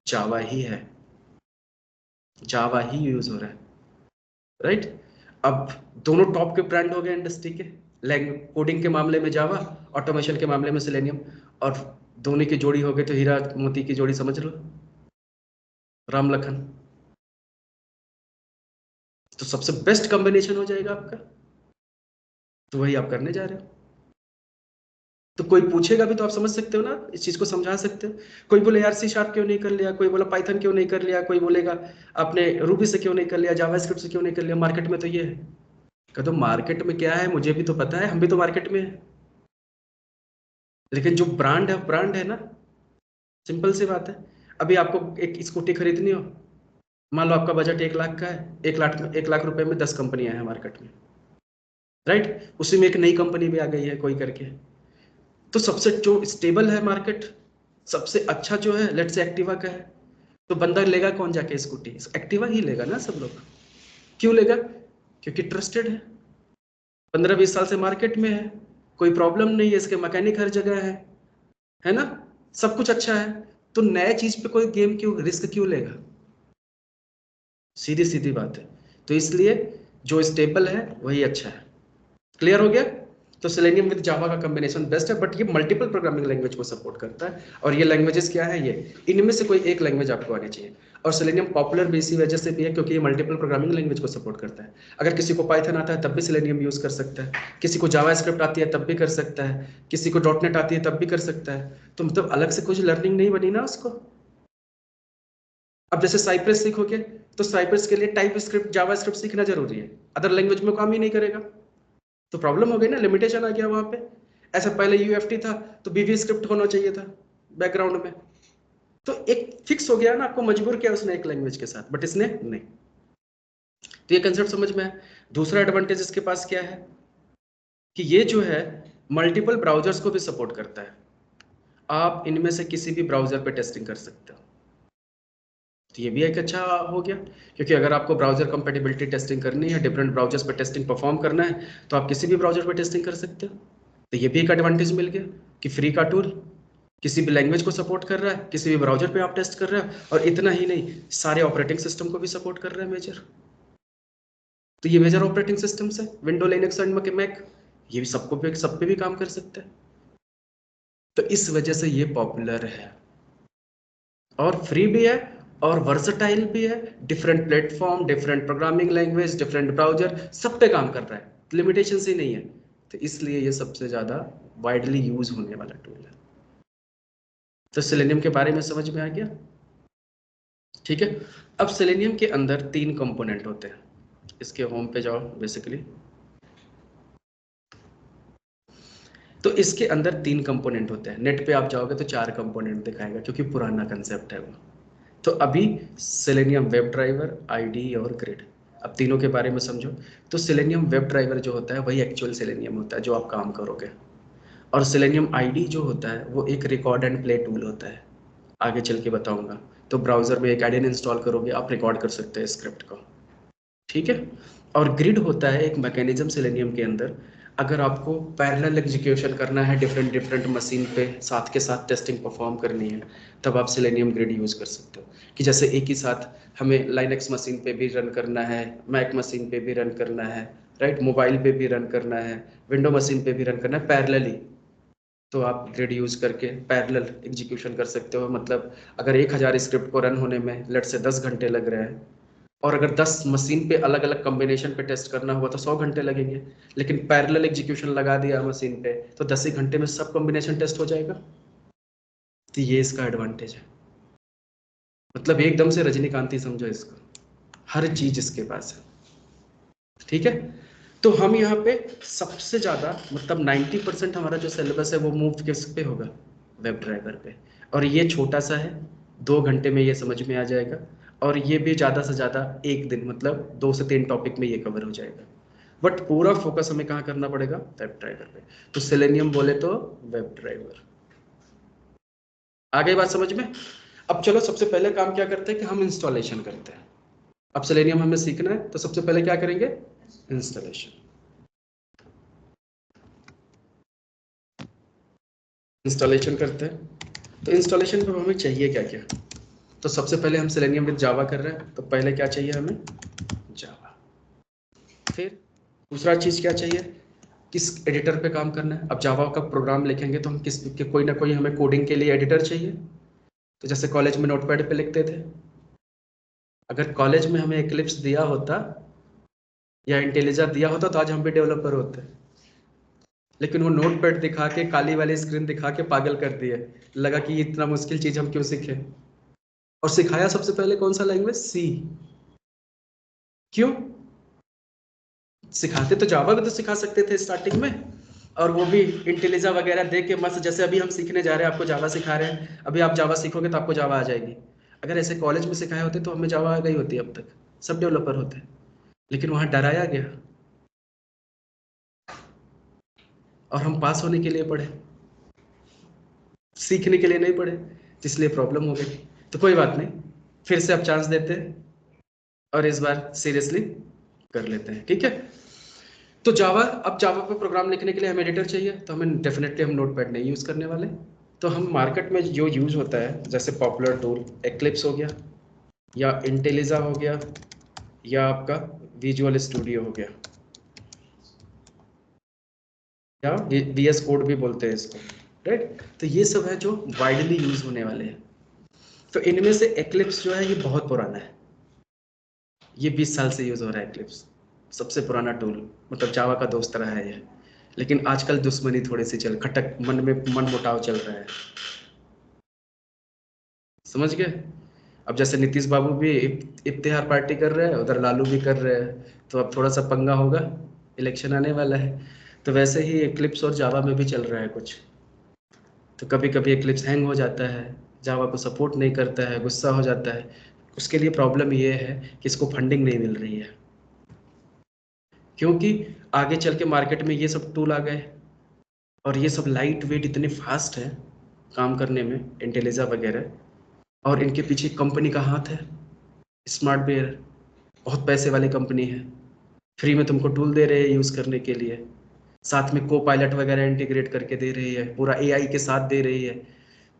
जावा ही है, जावा ही यूज हो रहा है, राइट। अब दोनों टॉप के ब्रांड हो गए इंडस्ट्री के, कोडिंग के मामले में जावा, ऑटोमेशन के मामले में सेलेनियम, और दोनों की जोड़ी हो गई तो हीरा मोती की जोड़ी, समझ लो, राम लखन। तो सबसे बेस्ट कॉम्बिनेशन हो जाएगा आपका, तो वही आप करने जा रहे हो। तो कोई पूछेगा भी तो आप समझ सकते हो ना, इस चीज को समझा सकते हो। कोई बोले यार C# क्यों नहीं कर लिया, कोई बोला पाइथन क्यों नहीं कर लिया, कोई बोलेगा आपने रूबी से क्यों नहीं कर लिया, जावास्क्रिप्ट से क्यों नहीं कर लिया, मार्केट में तो ये है। कह दो मार्केट में क्या है मुझे भी तो पता है, हम भी तो मार्केट में है, लेकिन जो ब्रांड है ब्रांड है ना, सिंपल सी बात है। अभी आपको एक स्कूटी खरीदनी हो, मान लो आपका बजट 1 लाख का है, 1 लाख रुपए में 10 कंपनियां हैं मार्केट में, राइट। उसी में एक नई कंपनी भी आ गई है कोई करके। तो सबसे जो स्टेबल है मार्केट, सबसे अच्छा जो है लेट्स से एक्टिवा का है, तो बंदा लेगा कौन जाके स्कूटी, एक्टिवा ही लेगा ना सब लोग। क्यों लेगा, क्योंकि ट्रस्टेड है, 15-20 साल से मार्केट में है, कोई प्रॉब्लम नहीं है, इसके मैकेनिक हर जगह है ना, सब कुछ अच्छा है। तो नए चीज पे कोई गेम क्यों, रिस्क क्यों लेगा, सीधी सीधी बात है। तो इसलिए जो स्टेबल है वही अच्छा है। क्लियर हो गया। तो सेलेनियम विद जावा का कॉम्बिनेशन बेस्ट है, बट ये मल्टीपल प्रोग्रामिंग लैंग्वेज को सपोर्ट करता है। और ये लैंग्वेजेस क्या है, ये इनमें से कोई एक लैंग्वेज आपको आनी चाहिए। और सेलेनियम पॉपुलर भी इसी वजह से भी है क्योंकि ये मल्टीपल प्रोग्रामिंग लैंग्वेज को सपोर्ट करता है। अगर किसी को पाइथन आता है तब भी सेलेनियम यूज कर सकता है, किसी को जावास्क्रिप्ट आती है तब भी कर सकता है, किसी को डॉटनेट आती है तब भी कर सकता है। तो मतलब अलग से कुछ लर्निंग नहीं बनी ना उसको। अब जैसे साइप्रस सीखोगे तो साइप्रस के लिए टाइप स्क्रिप्ट जावास्क्रिप्ट सीखना जरूरी है, अदर लैंग्वेज में काम ही नहीं करेगा। तो प्रॉब्लम हो गई ना, लिमिटेशन आ गया वहां पे। ऐसा पहले UFT था तो BV स्क्रिप्ट होना चाहिए था बैकग्राउंड में, तो एक फिक्स हो गया ना, आपको मजबूर किया उसने एक लैंग्वेज के साथ, बट इसने नहीं। तो ये कंसेप्ट समझ में है। दूसरा एडवांटेज इसके पास क्या है कि ये जो है मल्टीपल ब्राउजर्स को भी सपोर्ट करता है। आप इनमें से किसी भी ब्राउजर पे टेस्टिंग कर सकते हो, तो ये भी एक अच्छा हो गया, क्योंकि अगर आपको ब्राउजर कंपेटिबिलिटी टेस्टिंग करनी है, डिफरेंट ब्राउजर्स पे टेस्टिंग परफॉर्म करना है, तो आप किसी भी ब्राउजर पे टेस्टिंग कर सकते हो। तो ये भी एक एडवांटेज मिल गया कि फ्री का टूल किसी भी लैंग्वेज को सपोर्ट कर रहा है, किसी भी ब्राउजर पे आप टेस्ट कर रहे हो, और इतना ही नहीं सारे ऑपरेटिंग सिस्टम को भी सपोर्ट कर रहा है मेजर। तो ये मेजर ऑपरेटिंग सिस्टम है, विंडो, लिनक्स एंड मैक, ये भी सबको पे सब पे भी काम कर सकता है। तो इस वजह से ये पॉपुलर है और फ्री भी है और वर्सटाइल भी है। Different platform, different programming language, different browser, सब पे काम कर रहा है, लिमिटेशन ही नहीं है। तो इसलिए ये सबसे ज्यादा वाइडली यूज होने वाला टूल है। तो सेलेनियम के बारे में समझ में आ गया, ठीक है। अब सेलेनियम के अंदर 3 कंपोनेंट होते हैं। इसके होम पे जाओ बेसिकली, तो इसके अंदर 3 कंपोनेंट होते हैं। नेट पे आप जाओगे तो 4 कंपोनेंट दिखाएगा क्योंकि पुराना कंसेप्ट है वो। तो अभी सेलेनियम वेब ड्राइवर, आईडी और ग्रिड, अब तीनों के बारे में समझो। तो सेलेनियम वेब ड्राइवर जो होता है वही एक्चुअल सेलेनियम होता है जो आप काम करोगे, और सेलेनियम आईडी जो होता है वो एक रिकॉर्ड एंड प्ले टूल होता है, आगे चल के बताऊंगा। तो ब्राउजर में एक एडिन इंस्टॉल करोगे, आप रिकॉर्ड कर सकते हैं स्क्रिप्ट को, ठीक है। और ग्रिड होता है एक मैकेनिज्म सेलेनियम के अंदर, अगर आपको पैरेलल एग्जीक्यूशन करना है डिफरेंट मशीन पे साथ के साथ टेस्टिंग परफॉर्म करनी है, तब आप सेलेनियम ग्रिड यूज़ कर सकते हो। कि जैसे एक ही साथ हमें लाइनक्स मशीन पे भी रन करना है, मैक मशीन पे भी रन करना है, राइट, मोबाइल पे भी रन करना है, विंडो मशीन पे भी रन करना है पैरेलली, तो आप ग्रिड यूज़ करके पैरेलल एग्जीक्यूशन कर सकते हो। मतलब अगर 1000 स्क्रिप्ट को रन होने में लेट से 10 घंटे लग रहे हैं, और अगर 10 मशीन पे अलग अलग कॉम्बिनेशन पे टेस्ट करना हुआ तो 100 घंटे लगेंगे, लेकिन पैरेलल एग्जीक्यूशन लगा दिया मशीन पे तो 10 ही घंटे में सब कॉम्बिनेशन टेस्ट हो जाएगा। तो ये इसका एडवांटेज है, मतलब एकदम से रजनीकांती समझो इसको, हर चीज इसके पास है, ठीक है। तो हम यहाँ पे सबसे ज्यादा मतलब 90% हमारा जो सिलेबस है वो मूव किस पे होगा, वेब ड्राइवर पे। और ये छोटा सा है, 2 घंटे में ये समझ में आ जाएगा, और ये भी ज़्यादा से ज़्यादा 1 दिन मतलब 2 से 3 टॉपिक में ये कवर हो जाएगा। बट पूरा फोकस हमें कहाँ करना पड़ेगा, वेब ड्राइवर पे। तो सेलेनियम बोले तो वेब ड्राइवर। आ गई बात समझ में। अब चलो सबसे पहले काम क्या करते हैं कि हम इंस्टॉलेशन करते हैं। अब सेलेनियम हमें सीखना है तो सबसे पहले क्या करेंगे, इंस्टॉलेशन। इंस्टॉलेशन करते हैं। तो इंस्टॉलेशन में हमें चाहिए क्या क्या, तो सबसे पहले हम सेलेनियम विद जावा कर रहे हैं, तो पहले क्या चाहिए हमें, जावा। फिर दूसरा चीज़ क्या चाहिए, किस एडिटर पे काम करना है। अब जावा का प्रोग्राम लिखेंगे तो हम किस कोई ना कोई हमें कोडिंग के लिए एडिटर चाहिए। तो जैसे कॉलेज में नोटपैड पे लिखते थे, अगर कॉलेज में हमें एक्लिप्स दिया होता या इंटेलिजा दिया होता तो आज हम भी डेवलपर होते, लेकिन वो नोटपैड दिखा के, काली वाली स्क्रीन दिखा के पागल कर दिए। लगा कि इतना मुश्किल चीज हम क्यों सीखे, और सिखाया सबसे पहले कौन सा लैंग्वेज, सी। क्यों सिखाते तो जावा भी तो सिखा सकते थे स्टार्टिंग में, और वो भी इंटेलिजा वगैरह दे के मस्त, जैसे अभी हम सीखने जा रहे हैं, आपको जावा सिखा रहे हैं, अभी आप जावा सीखोगे तो आपको जावा आ जाएगी। अगर ऐसे कॉलेज में सिखाए होते तो हमें जावा आ गई होती, अब तक सब डेवलपर होते, लेकिन वहां डराया गया और हम पास होने के लिए पढ़े, सीखने के लिए नहीं पढ़े, इसलिए प्रॉब्लम हो गई। तो कोई बात नहीं, फिर से आप चांस देते हैं और इस बार सीरियसली कर लेते हैं, ठीक है। तो जावा, अब जावा पे प्रोग्राम लिखने के लिए हमें एडिटर चाहिए, तो हमें डेफिनेटली हम नोटपैड नहीं यूज़ करने वाले। तो हम मार्केट में जो यूज़ होता है, जैसे पॉपुलर टूल एक्लिप्स हो गया, या इंटेलिजा हो गया, या आपका विजुअल स्टूडियो हो गया, या VS कोड भी बोलते हैं इसको, राइट। तो ये सब है जो वाइडली यूज होने वाले हैं। तो इनमें से एक्लिप्स जो है ये बहुत पुराना है, ये 20 साल से यूज हो रहा है एक्लिप्स, सबसे पुराना टूल, मतलब जावा का दोस्त रहा है ये। लेकिन आजकल दुश्मनी थोड़ी सी चल, खटक मन में मन मुटाव चल रहा है, समझ गए। अब जैसे नीतीश बाबू भी इफ्तिहार पार्टी कर रहे हैं, उधर लालू भी कर रहे हैं, तो अब थोड़ा सा पंगा होगा, इलेक्शन आने वाला है। तो वैसे ही एक्लिप्स और जावा में भी चल रहा है कुछ। तो कभी कभी एक्लिप्स हैंग हो जाता है, जावा को सपोर्ट नहीं करता है, गुस्सा हो जाता है। उसके लिए प्रॉब्लम ये है कि इसको फंडिंग नहीं मिल रही है, क्योंकि आगे चल के मार्केट में ये सब टूल आ गए और ये सब लाइट वेट इतने फास्ट है काम करने में, इंटेलिजा वगैरह, और इनके पीछे कंपनी का हाथ है, स्मार्ट बेयर, बहुत पैसे वाली कंपनी है, फ्री में तुमको टूल दे रहे हैं यूज़ करने के लिए, साथ में को पायलट वगैरह इंटीग्रेट करके दे रही है, पूरा AI के साथ दे रही है।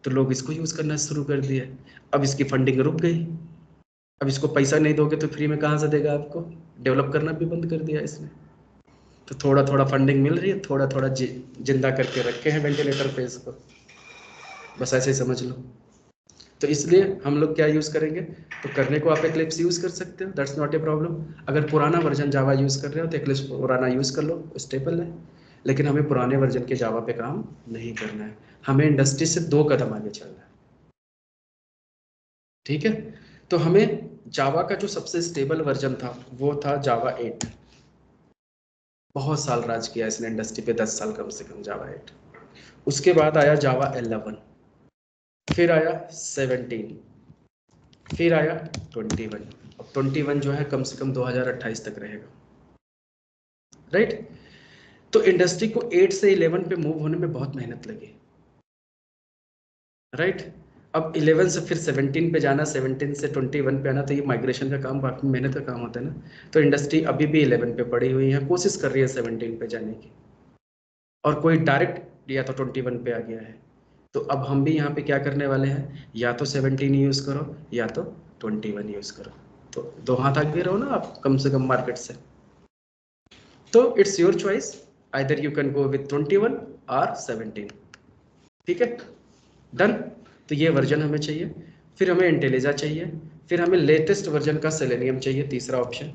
तो लोग इसको यूज़ करना शुरू कर दिए। अब इसकी फंडिंग रुक गई, अब इसको पैसा नहीं दोगे तो फ्री में कहाँ से देगा आपको, डेवलप करना भी बंद कर दिया इसने। तो थोड़ा थोड़ा फंडिंग मिल रही है, थोड़ा थोड़ा जिंदा करके रखे हैं वेंटिलेटर पे इसको, बस ऐसे ही समझ लो। तो इसलिए हम लोग क्या यूज़ करेंगे, तो करने को आप एक्लिप्स यूज़ कर सकते हो, दैट्स नॉट ए प्रॉब्लम। अगर पुराना वर्जन जावा यूज़ कर रहे हो तो एक्लिप्स पुराना यूज़ कर लो, स्टेबल है। लेकिन हमें पुराने वर्जन के जावा पे काम नहीं करना है, हमें इंडस्ट्री से 2 कदम आगे चलना है, ठीक है। तो हमें जावा का जो सबसे स्टेबल वर्जन था वो था जावा 8। बहुत साल राज किया इसने इंडस्ट्री पे, 10 साल कम से कम जावा 8। उसके बाद आया जावा 11, फिर आया 17, फिर आया 21। अब 21 जो है कम से कम 2028 तक रहेगा, राइट। तो इंडस्ट्री को 8 से 11 पे मूव होने में बहुत मेहनत लगी, राइट। अब 11 से फिर 17 पे जाना, 17 से 21 पे आना, तो ये माइग्रेशन का काम काफी मेहनत का काम होता है ना। तो इंडस्ट्री अभी भी 11 पे पड़ी हुई है, कोशिश कर रही है 17 पे जाने की, और कोई डायरेक्ट या तो 21 पे आ गया है। तो अब हम भी यहाँ पे क्या करने वाले हैं, या तो 17 यूज़ करो या तो 21 यूज़ करो। तो 2 हाथ आगे रहो ना आप कम से कम मार्केट से। तो it's your choice, either you can go with 21 और 17, ठीक है, डन। तो ये वर्जन हमें चाहिए, फिर हमें इंटेलिजा चाहिए, फिर हमें लेटेस्ट वर्जन का सेलेनियम चाहिए, तीसरा ऑप्शन,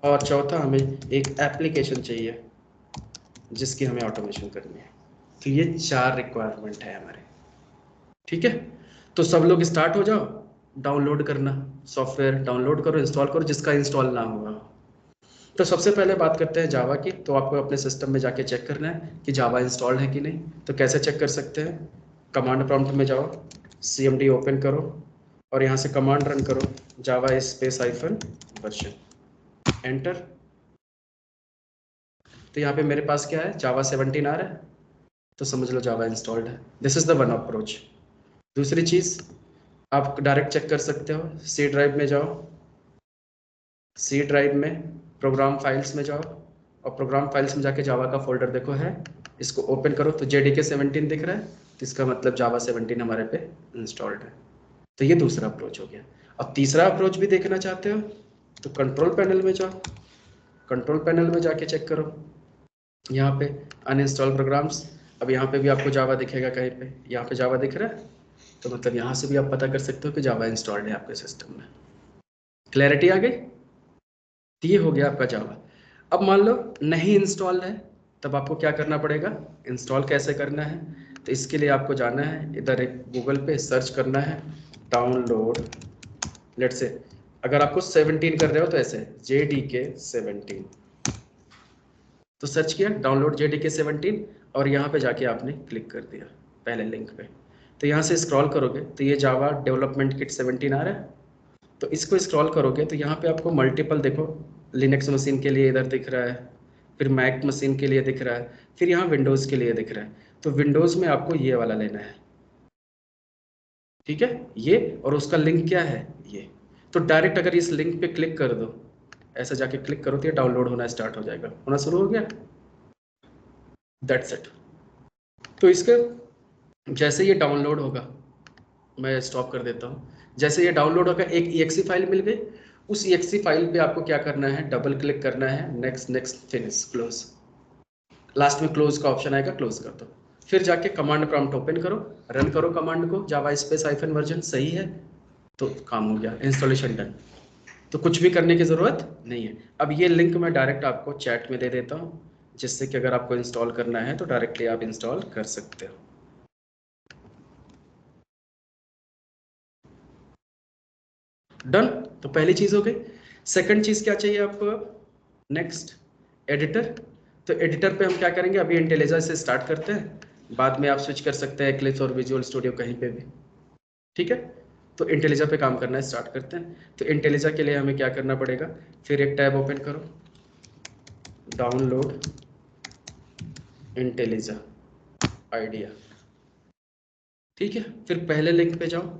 और चौथा हमें एक एप्लीकेशन चाहिए जिसकी हमें ऑटोमेशन करनी है। तो ये 4 रिक्वायरमेंट है हमारे, ठीक है। तो सब लोग स्टार्ट हो जाओ, डाउनलोड करना, सॉफ्टवेयर डाउनलोड करो, इंस्टॉल करो, जिसका इंस्टॉल ना हुआ। तो सबसे पहले बात करते हैं जावा की। तो आपको अपने सिस्टम में जाके चेक करना है कि जावा इंस्टॉल्ड है कि नहीं। तो कैसे चेक कर सकते हैं, कमांड प्रॉम्प्ट में जाओ, CMD ओपन करो और यहाँ से कमांड रन करो, जावा स्पेस -वर्जन, एंटर। तो यहाँ पे मेरे पास क्या है, जावा 17 आ रहा है, तो समझ लो जावा इंस्टॉल्ड है। This is the one approach. दूसरी चीज़ आप डायरेक्ट चेक कर सकते हो, सी ड्राइव में जाओ, सी ड्राइव में प्रोग्राम फाइल्स में जाओ, और प्रोग्राम फाइल्स में जाके जावा का फोल्डर देखो है, इसको ओपन करो तो JDK 17 दिख रहा है, तो इसका मतलब जावा 17 हमारे पे इंस्टॉल्ड है। तो ये दूसरा अप्रोच हो गया। अब तीसरा अप्रोच भी देखना चाहते हो तो कंट्रोल पैनल में जाओ, कंट्रोल पैनल में जाके चेक करो, यहाँ पे अनइंस्टॉल प्रोग्राम्स। अब यहाँ पे भी आपको जावा दिखेगा कहीं पे, यहाँ पे जावा दिख रहा है, तो मतलब यहाँ से भी आप पता कर सकते हो कि जावा इंस्टॉल्ड है आपके सिस्टम में। क्लैरिटी आ गई? तो ये हो गया आपका जावा। अब मान लो नहीं इंस्टॉल है, तब आपको क्या करना पड़ेगा, इंस्टॉल कैसे करना है? तो इसके लिए आपको जाना है इधर, एक गूगल पे सर्च करना है डाउनलोड, लेट से अगर आपको 17 कर रहे हो तो ऐसे JDK 17, तो सर्च किया डाउनलोड JDK 17 और यहाँ पे जाके आपने क्लिक कर दिया पहले लिंक पे। तो यहाँ से स्क्रॉल करोगे तो ये जावा डेवलपमेंट किट 17 आ रहा है, तो इसको स्क्रॉल करोगे तो यहाँ पे आपको मल्टीपल देखो, लिनक्स मशीन के लिए इधर दिख रहा है, फिर मैक मशीन के लिए दिख रहा है, फिर यहाँ विंडोज़ के लिए दिख रहा है। तो विंडोज़ में आपको ये वाला लेना है, ठीक है, ये, और उसका लिंक क्या है ये। तो डायरेक्ट अगर इस लिंक पे क्लिक कर दो, ऐसा जाके क्लिक करो तो ये डाउनलोड होना स्टार्ट हो जाएगा, होना शुरू हो गया, दैट्स इट। तो इसके जैसे ये डाउनलोड होगा, मैं स्टॉप कर देता हूँ, जैसे ये डाउनलोड होगा एक exe फाइल मिल गई, उस exe फाइल पे आपको क्या करना है, डबल क्लिक करना है, next next finish close, last में क्लोज का ऑप्शन आएगा, क्लोज कर दो। फिर जाके कमांड प्रॉम्प्ट ओपन करो, रन करो कमांड को, जावा स्पेस हाइफन वर्जन सही है तो काम हो गया, इंस्टॉलेशन डन। तो कुछ भी करने की ज़रूरत नहीं है। अब ये लिंक मैं डायरेक्ट आपको चैट में दे देता हूँ, जिससे कि अगर आपको इंस्टॉल करना है तो डायरेक्टली आप इंस्टॉल कर सकते हो। डन। तो पहली चीज़ हो गई। सेकंड चीज़ क्या चाहिए आपको? Next editor. तो एडिटर पे हम क्या करेंगे, अभी इंटेलिजा से स्टार्ट करते हैं, बाद में आप स्विच कर सकते हैं एक्लिप्स और विजुअल स्टूडियो कहीं पे भी, ठीक है। तो इंटेलिजा पे काम करना स्टार्ट करते हैं। तो इंटेलिजा के लिए हमें क्या करना पड़ेगा, फिर एक टैब ओपन करो, डाउनलोड इंटेलिजा आइडिया, ठीक है। फिर पहले लिंक पे जाओ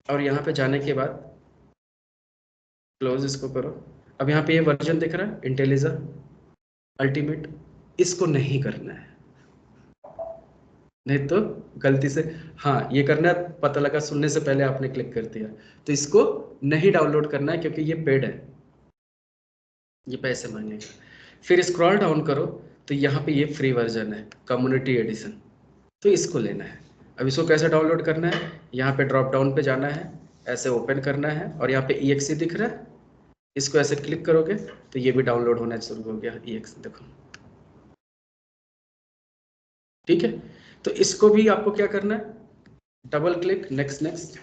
और यहाँ पे जाने के बाद क्लोज इसको करो। अब यहाँ पे ये वर्जन दिख रहा है इंटेलिजा अल्टीमेट, इसको नहीं करना है, नहीं तो गलती से, हाँ ये करना है, पता लगा सुनने से पहले आपने क्लिक कर दिया, तो इसको नहीं डाउनलोड करना है क्योंकि ये पेड है, ये पैसे मांगेगा। फिर स्क्रॉल डाउन करो तो यहाँ पे ये फ्री वर्जन है कम्युनिटी एडिशन, तो इसको लेना है। अब इसको कैसे डाउनलोड करना है, यहाँ पे ड्रॉप डाउन पे जाना है, ऐसे ओपन करना है और यहाँ पे exe दिख रहा है, इसको ऐसे क्लिक करोगे तो ये भी डाउनलोड होना शुरू हो गया, exe देखो, ठीक है। तो इसको भी आपको क्या करना है, double click, next next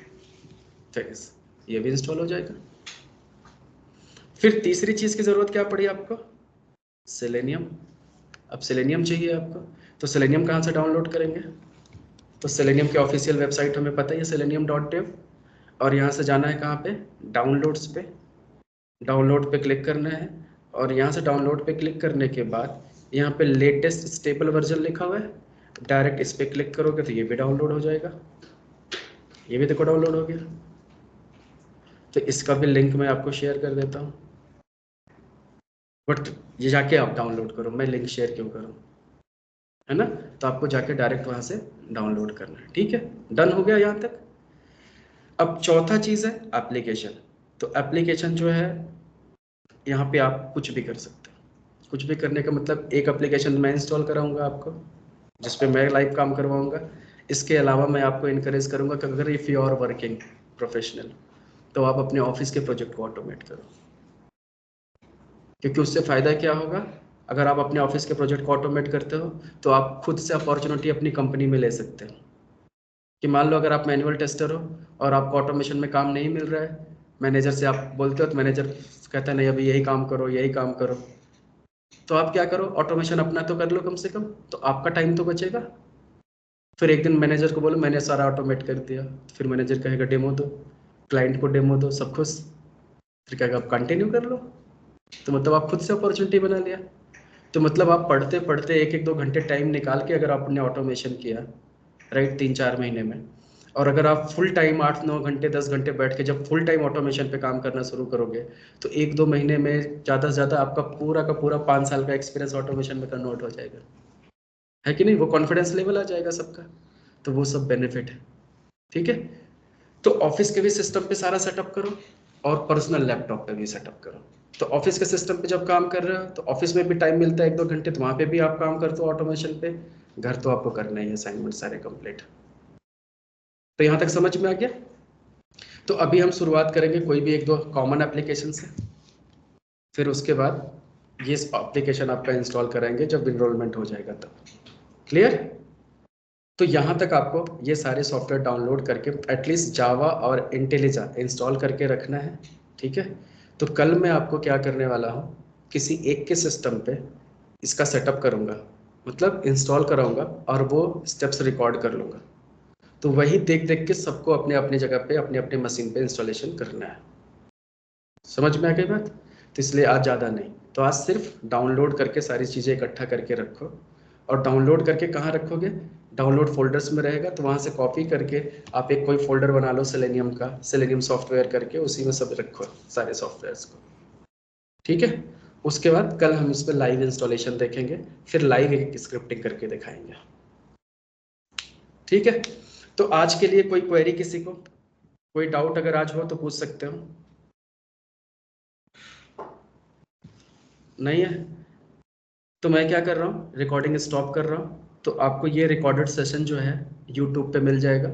finish, ये भी इंस्टॉल हो जाएगा। फिर तीसरी चीज़ की ज़रूरत क्या पड़ी आपको, सेलेनियम। अब सेलेनियम चाहिए आपको, तो सेलेनियम कहाँ से डाउनलोड करेंगे, तो सेलेनियम की ऑफिशियल वेबसाइट हमें पता ही है selenium.dev, और यहाँ से जाना है कहाँ पे, डाउनलोड्स पे, डाउनलोड पे क्लिक करना है और यहाँ से डाउनलोड पे क्लिक करने के बाद यहाँ पे लेटेस्ट स्टेबल वर्जन लिखा हुआ है, डायरेक्ट इस पर क्लिक करोगे तो ये भी डाउनलोड हो जाएगा, ये भी देखो डाउनलोड हो गया। तो इसका भी लिंक मैं आपको शेयर कर देता हूँ, बट ये जाके आप डाउनलोड करो, मैं लिंक शेयर क्यों करूँ, है ना। तो आपको जाके डायरेक्ट वहाँ से डाउनलोड करना है, ठीक है। डन हो गया यहाँ तक। अब चौथा चीज़ है एप्लीकेशन। तो एप्लीकेशन जो है यहाँ पे आप कुछ भी कर सकते हो, कुछ भी करने का मतलब एक एप्लीकेशन मैं इंस्टॉल कराऊंगा आपको, जिस पे मैं लाइव काम करवाऊंगा। इसके अलावा मैं आपको इनकरेज करूंगा कि अगर if you are working professional तो आप अपने ऑफिस के प्रोजेक्ट को ऑटोमेट करो, क्योंकि उससे फ़ायदा क्या होगा, अगर आप अपने ऑफिस के प्रोजेक्ट को ऑटोमेट करते हो तो आप खुद से अपॉर्चुनिटी अपनी कंपनी में ले सकते हो। कि मान लो अगर आप मैनुअल टेस्टर हो और आपको ऑटोमेशन में काम नहीं मिल रहा है, मैनेजर से आप बोलते हो तो मैनेजर कहता है नहीं अभी यही काम करो, यही काम करो, तो आप क्या करो, ऑटोमेशन अपना तो कर लो कम से कम, तो आपका टाइम तो बचेगा। फिर एक दिन मैनेजर को बोलो मैंने सारा ऑटोमेट कर दिया, फिर मैनेजर कहेगा डेमो दो, क्लाइंट को डेमो दो, सब खुश, फिर कहेगा आप कंटिन्यू कर लो। तो मतलब आप खुद से अपॉर्चुनिटी बना लिया। तो मतलब आप पढ़ते पढ़ते एक एक 2 घंटे टाइम निकाल के अगर आपने ऑटोमेशन किया, राइट, 3-4 महीने में, और अगर आप फुल टाइम 8-9 घंटे 10 घंटे बैठ के जब फुल टाइम ऑटोमेशन पे काम करना शुरू करोगे तो 1-2 महीने में ज़्यादा से ज़्यादा आपका पूरा का पूरा 5 साल का एक्सपीरियंस ऑटोमेशन में कन्वर्ट हो जाएगा, है कि नहीं। वो कॉन्फिडेंस लेवल आ जाएगा सबका, तो वो सब बेनिफिट है, ठीक है। तो ऑफिस के भी सिस्टम पे सारा सेटअप करो, और पर्सनल लैपटॉप पे भी सेटअप करो। तो ऑफिस के सिस्टम पे जब काम कर रहे हो तो ऑफिस में भी टाइम मिलता है 1-2 घंटे, तो वहाँ पे भी आप काम करते हो ऑटोमेशन पे। घर तो आपको करना ही है, असाइनमेंट सारे कंप्लीट। तो यहाँ तक समझ में आ गया? तो अभी हम शुरुआत करेंगे कोई भी 1-2 कॉमन एप्लीकेशन से, फिर उसके बाद ये एप्लीकेशन आपका इंस्टॉल कराएंगे जब इनरोलमेंट हो जाएगा तब। क्लियर? तो यहाँ तक आपको ये सारे सॉफ्टवेयर डाउनलोड करके एटलीस्ट जावा और इंटेलिजा इंस्टॉल करके रखना है, ठीक है? तो कल मैं आपको क्या करने वाला हूँ, किसी एक के सिस्टम पे इसका सेटअप करूँगा, मतलब इंस्टॉल कराऊंगा और वो स्टेप्स रिकॉर्ड कर लूँगा। तो वही देख देख के सबको अपने अपने जगह पे अपने अपने मशीन पे इंस्टॉलेशन करना है। समझ में आ गई बात? तो इसलिए आज ज़्यादा नहीं, तो आज सिर्फ डाउनलोड करके सारी चीज़ें इकट्ठा करके रखो। और डाउनलोड करके कहाँ रखोगे? डाउनलोड फोल्डर्स में रहेगा, तो वहाँ से कॉपी करके आप एक कोई फोल्डर बना लो सेलेनियम का, सेलेनियम सॉफ्टवेयर करके, उसी में सब रखो सारे सॉफ्टवेयर्स को, ठीक है? उसके बाद कल हम इस पर लाइव इंस्टॉलेशन देखेंगे, फिर लाइव एक स्क्रिप्टिंग करके दिखाएंगे, ठीक है? तो आज के लिए कोई क्वेरी किसी को, कोई डाउट अगर आज हो तो पूछ सकते हो? नहीं है? तो मैं क्या कर रहा हूँ, रिकॉर्डिंग स्टॉप कर रहा हूँ। तो आपको ये रिकॉर्डेड सेशन जो है यूट्यूब पे मिल जाएगा।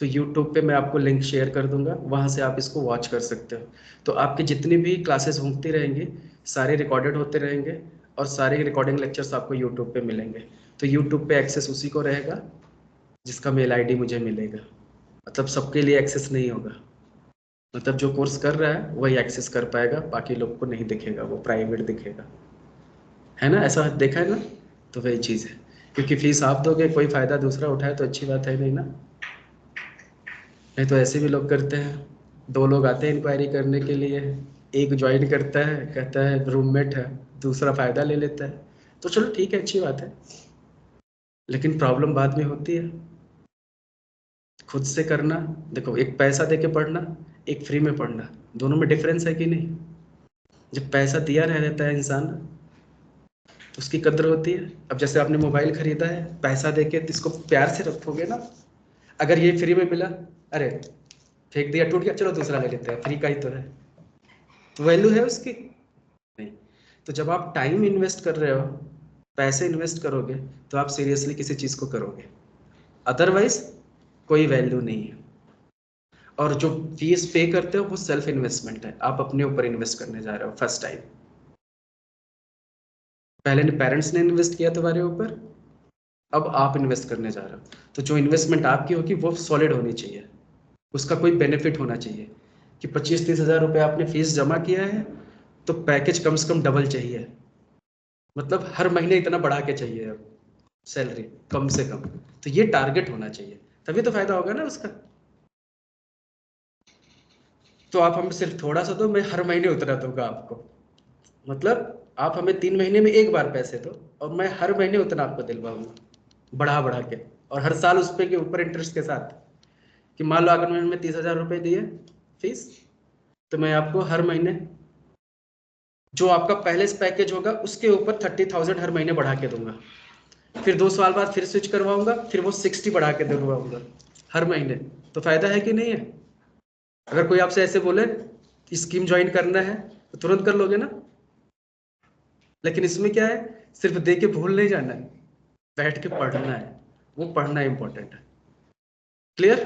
तो यूट्यूब पे मैं आपको लिंक शेयर कर दूंगा, वहाँ से आप इसको वॉच कर सकते हो। तो आपकी जितनी भी क्लासेस होती रहेंगी सारे रिकॉर्डेड होते रहेंगे, और सारे रिकॉर्डिंग लेक्चर्स आपको यूट्यूब पे मिलेंगे। तो यूट्यूब पे एक्सेस उसी को रहेगा जिसका मेल आईडी मुझे मिलेगा, मतलब सबके लिए एक्सेस नहीं होगा। मतलब जो कोर्स कर रहा है वही एक्सेस कर पाएगा, बाकी लोग को नहीं दिखेगा, वो प्राइवेट दिखेगा, है ना? ऐसा देखा है ना? तो वही चीज़ है, क्योंकि फीस आप दोगे, कोई फ़ायदा दूसरा उठाए तो अच्छी बात है नहीं ना? नहीं तो ऐसे भी लोग करते हैं, 2 लोग आते हैं इंक्वायरी करने के लिए, एक ज्वाइन करता है, कहता है रूममेट है, दूसरा फ़ायदा ले लेता है। तो चलो ठीक है, अच्छी बात है, लेकिन प्रॉब्लम बाद में होती है। खुद से करना, देखो एक पैसा दे के पढ़ना, एक फ्री में पढ़ना, दोनों में डिफरेंस है कि नहीं? जब पैसा दिया रह रहता है इंसान तो उसकी कद्र होती है। अब जैसे आपने मोबाइल खरीदा है, पैसा दे के इसको प्यार से रखोगे ना। अगर ये फ्री में मिला, अरे फेंक दिया, टूट गया, चलो दूसरा ले लेते हैं, फ्री का ही तो है, तो वैल्यू है उसकी नहीं। तो जब आप टाइम इन्वेस्ट कर रहे हो, पैसे इन्वेस्ट करोगे, तो आप सीरियसली किसी चीज़ को करोगे, अदरवाइज कोई वैल्यू नहीं है। और जो फीस पे करते हो वो सेल्फ इन्वेस्टमेंट है, आप अपने ऊपर इन्वेस्ट करने जा रहे हो फर्स्ट टाइम। पहले ने पेरेंट्स ने इन्वेस्ट किया तुम्हारे ऊपर, अब आप इन्वेस्ट करने जा रहे हो। तो जो इन्वेस्टमेंट आपकी होगी वो सॉलिड होनी चाहिए, उसका कोई बेनिफिट होना चाहिए कि 25-30 हज़ार रुपये आपने फीस जमा किया है तो पैकेज कम से कम डबल चाहिए, मतलब हर महीने इतना बढ़ा के चाहिए अब सैलरी कम से कम। तो ये टारगेट होना चाहिए, तभी तो फायदा होगा ना उसका। तो आप हमें सिर्फ थोड़ा सा दो, मैं हर महीने उतना दूंगा आपको, मतलब आप हमें 3 महीने में एक बार पैसे दो और मैं हर महीने उतना आपको दिलवाऊंगा, बढ़ा बढ़ा के, और हर साल उस पे के ऊपर इंटरेस्ट के साथ। कि मान लो अगर मैंने 30 हज़ार रुपये दिए फीस, तो मैं आपको हर महीने जो आपका पहले से पैकेज होगा उसके ऊपर 30,000 हर महीने बढ़ा के दूंगा। फिर 2 साल बाद फिर स्विच करवाऊंगा, फिर वो 60 बढ़ा के दिलवाऊंगा हर महीने। तो फायदा है कि नहीं है? अगर कोई आपसे ऐसे बोले स्कीम ज्वाइन करना है तो तुरंत कर लोगे ना। लेकिन इसमें क्या है, सिर्फ दे के भूल नहीं जाना है, बैठ के पढ़ना है, वो पढ़ना इंपॉर्टेंट है। क्लियर?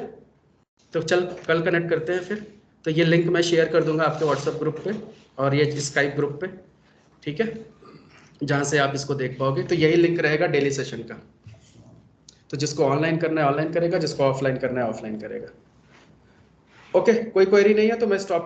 तो चल कल कनेक्ट करते हैं फिर। तो ये लिंक मैं शेयर कर दूंगा आपके व्हाट्सएप ग्रुप पे और ये स्काइप ग्रुप पे, ठीक है, जहाँ से आप इसको देख पाओगे। तो यही लिंक रहेगा डेली सेशन का। तो जिसको ऑनलाइन करना है ऑनलाइन करेगा, जिसको ऑफलाइन करना है ऑफलाइन करेगा। ओके, कोई क्वेरी नहीं है तो मैं स्टॉप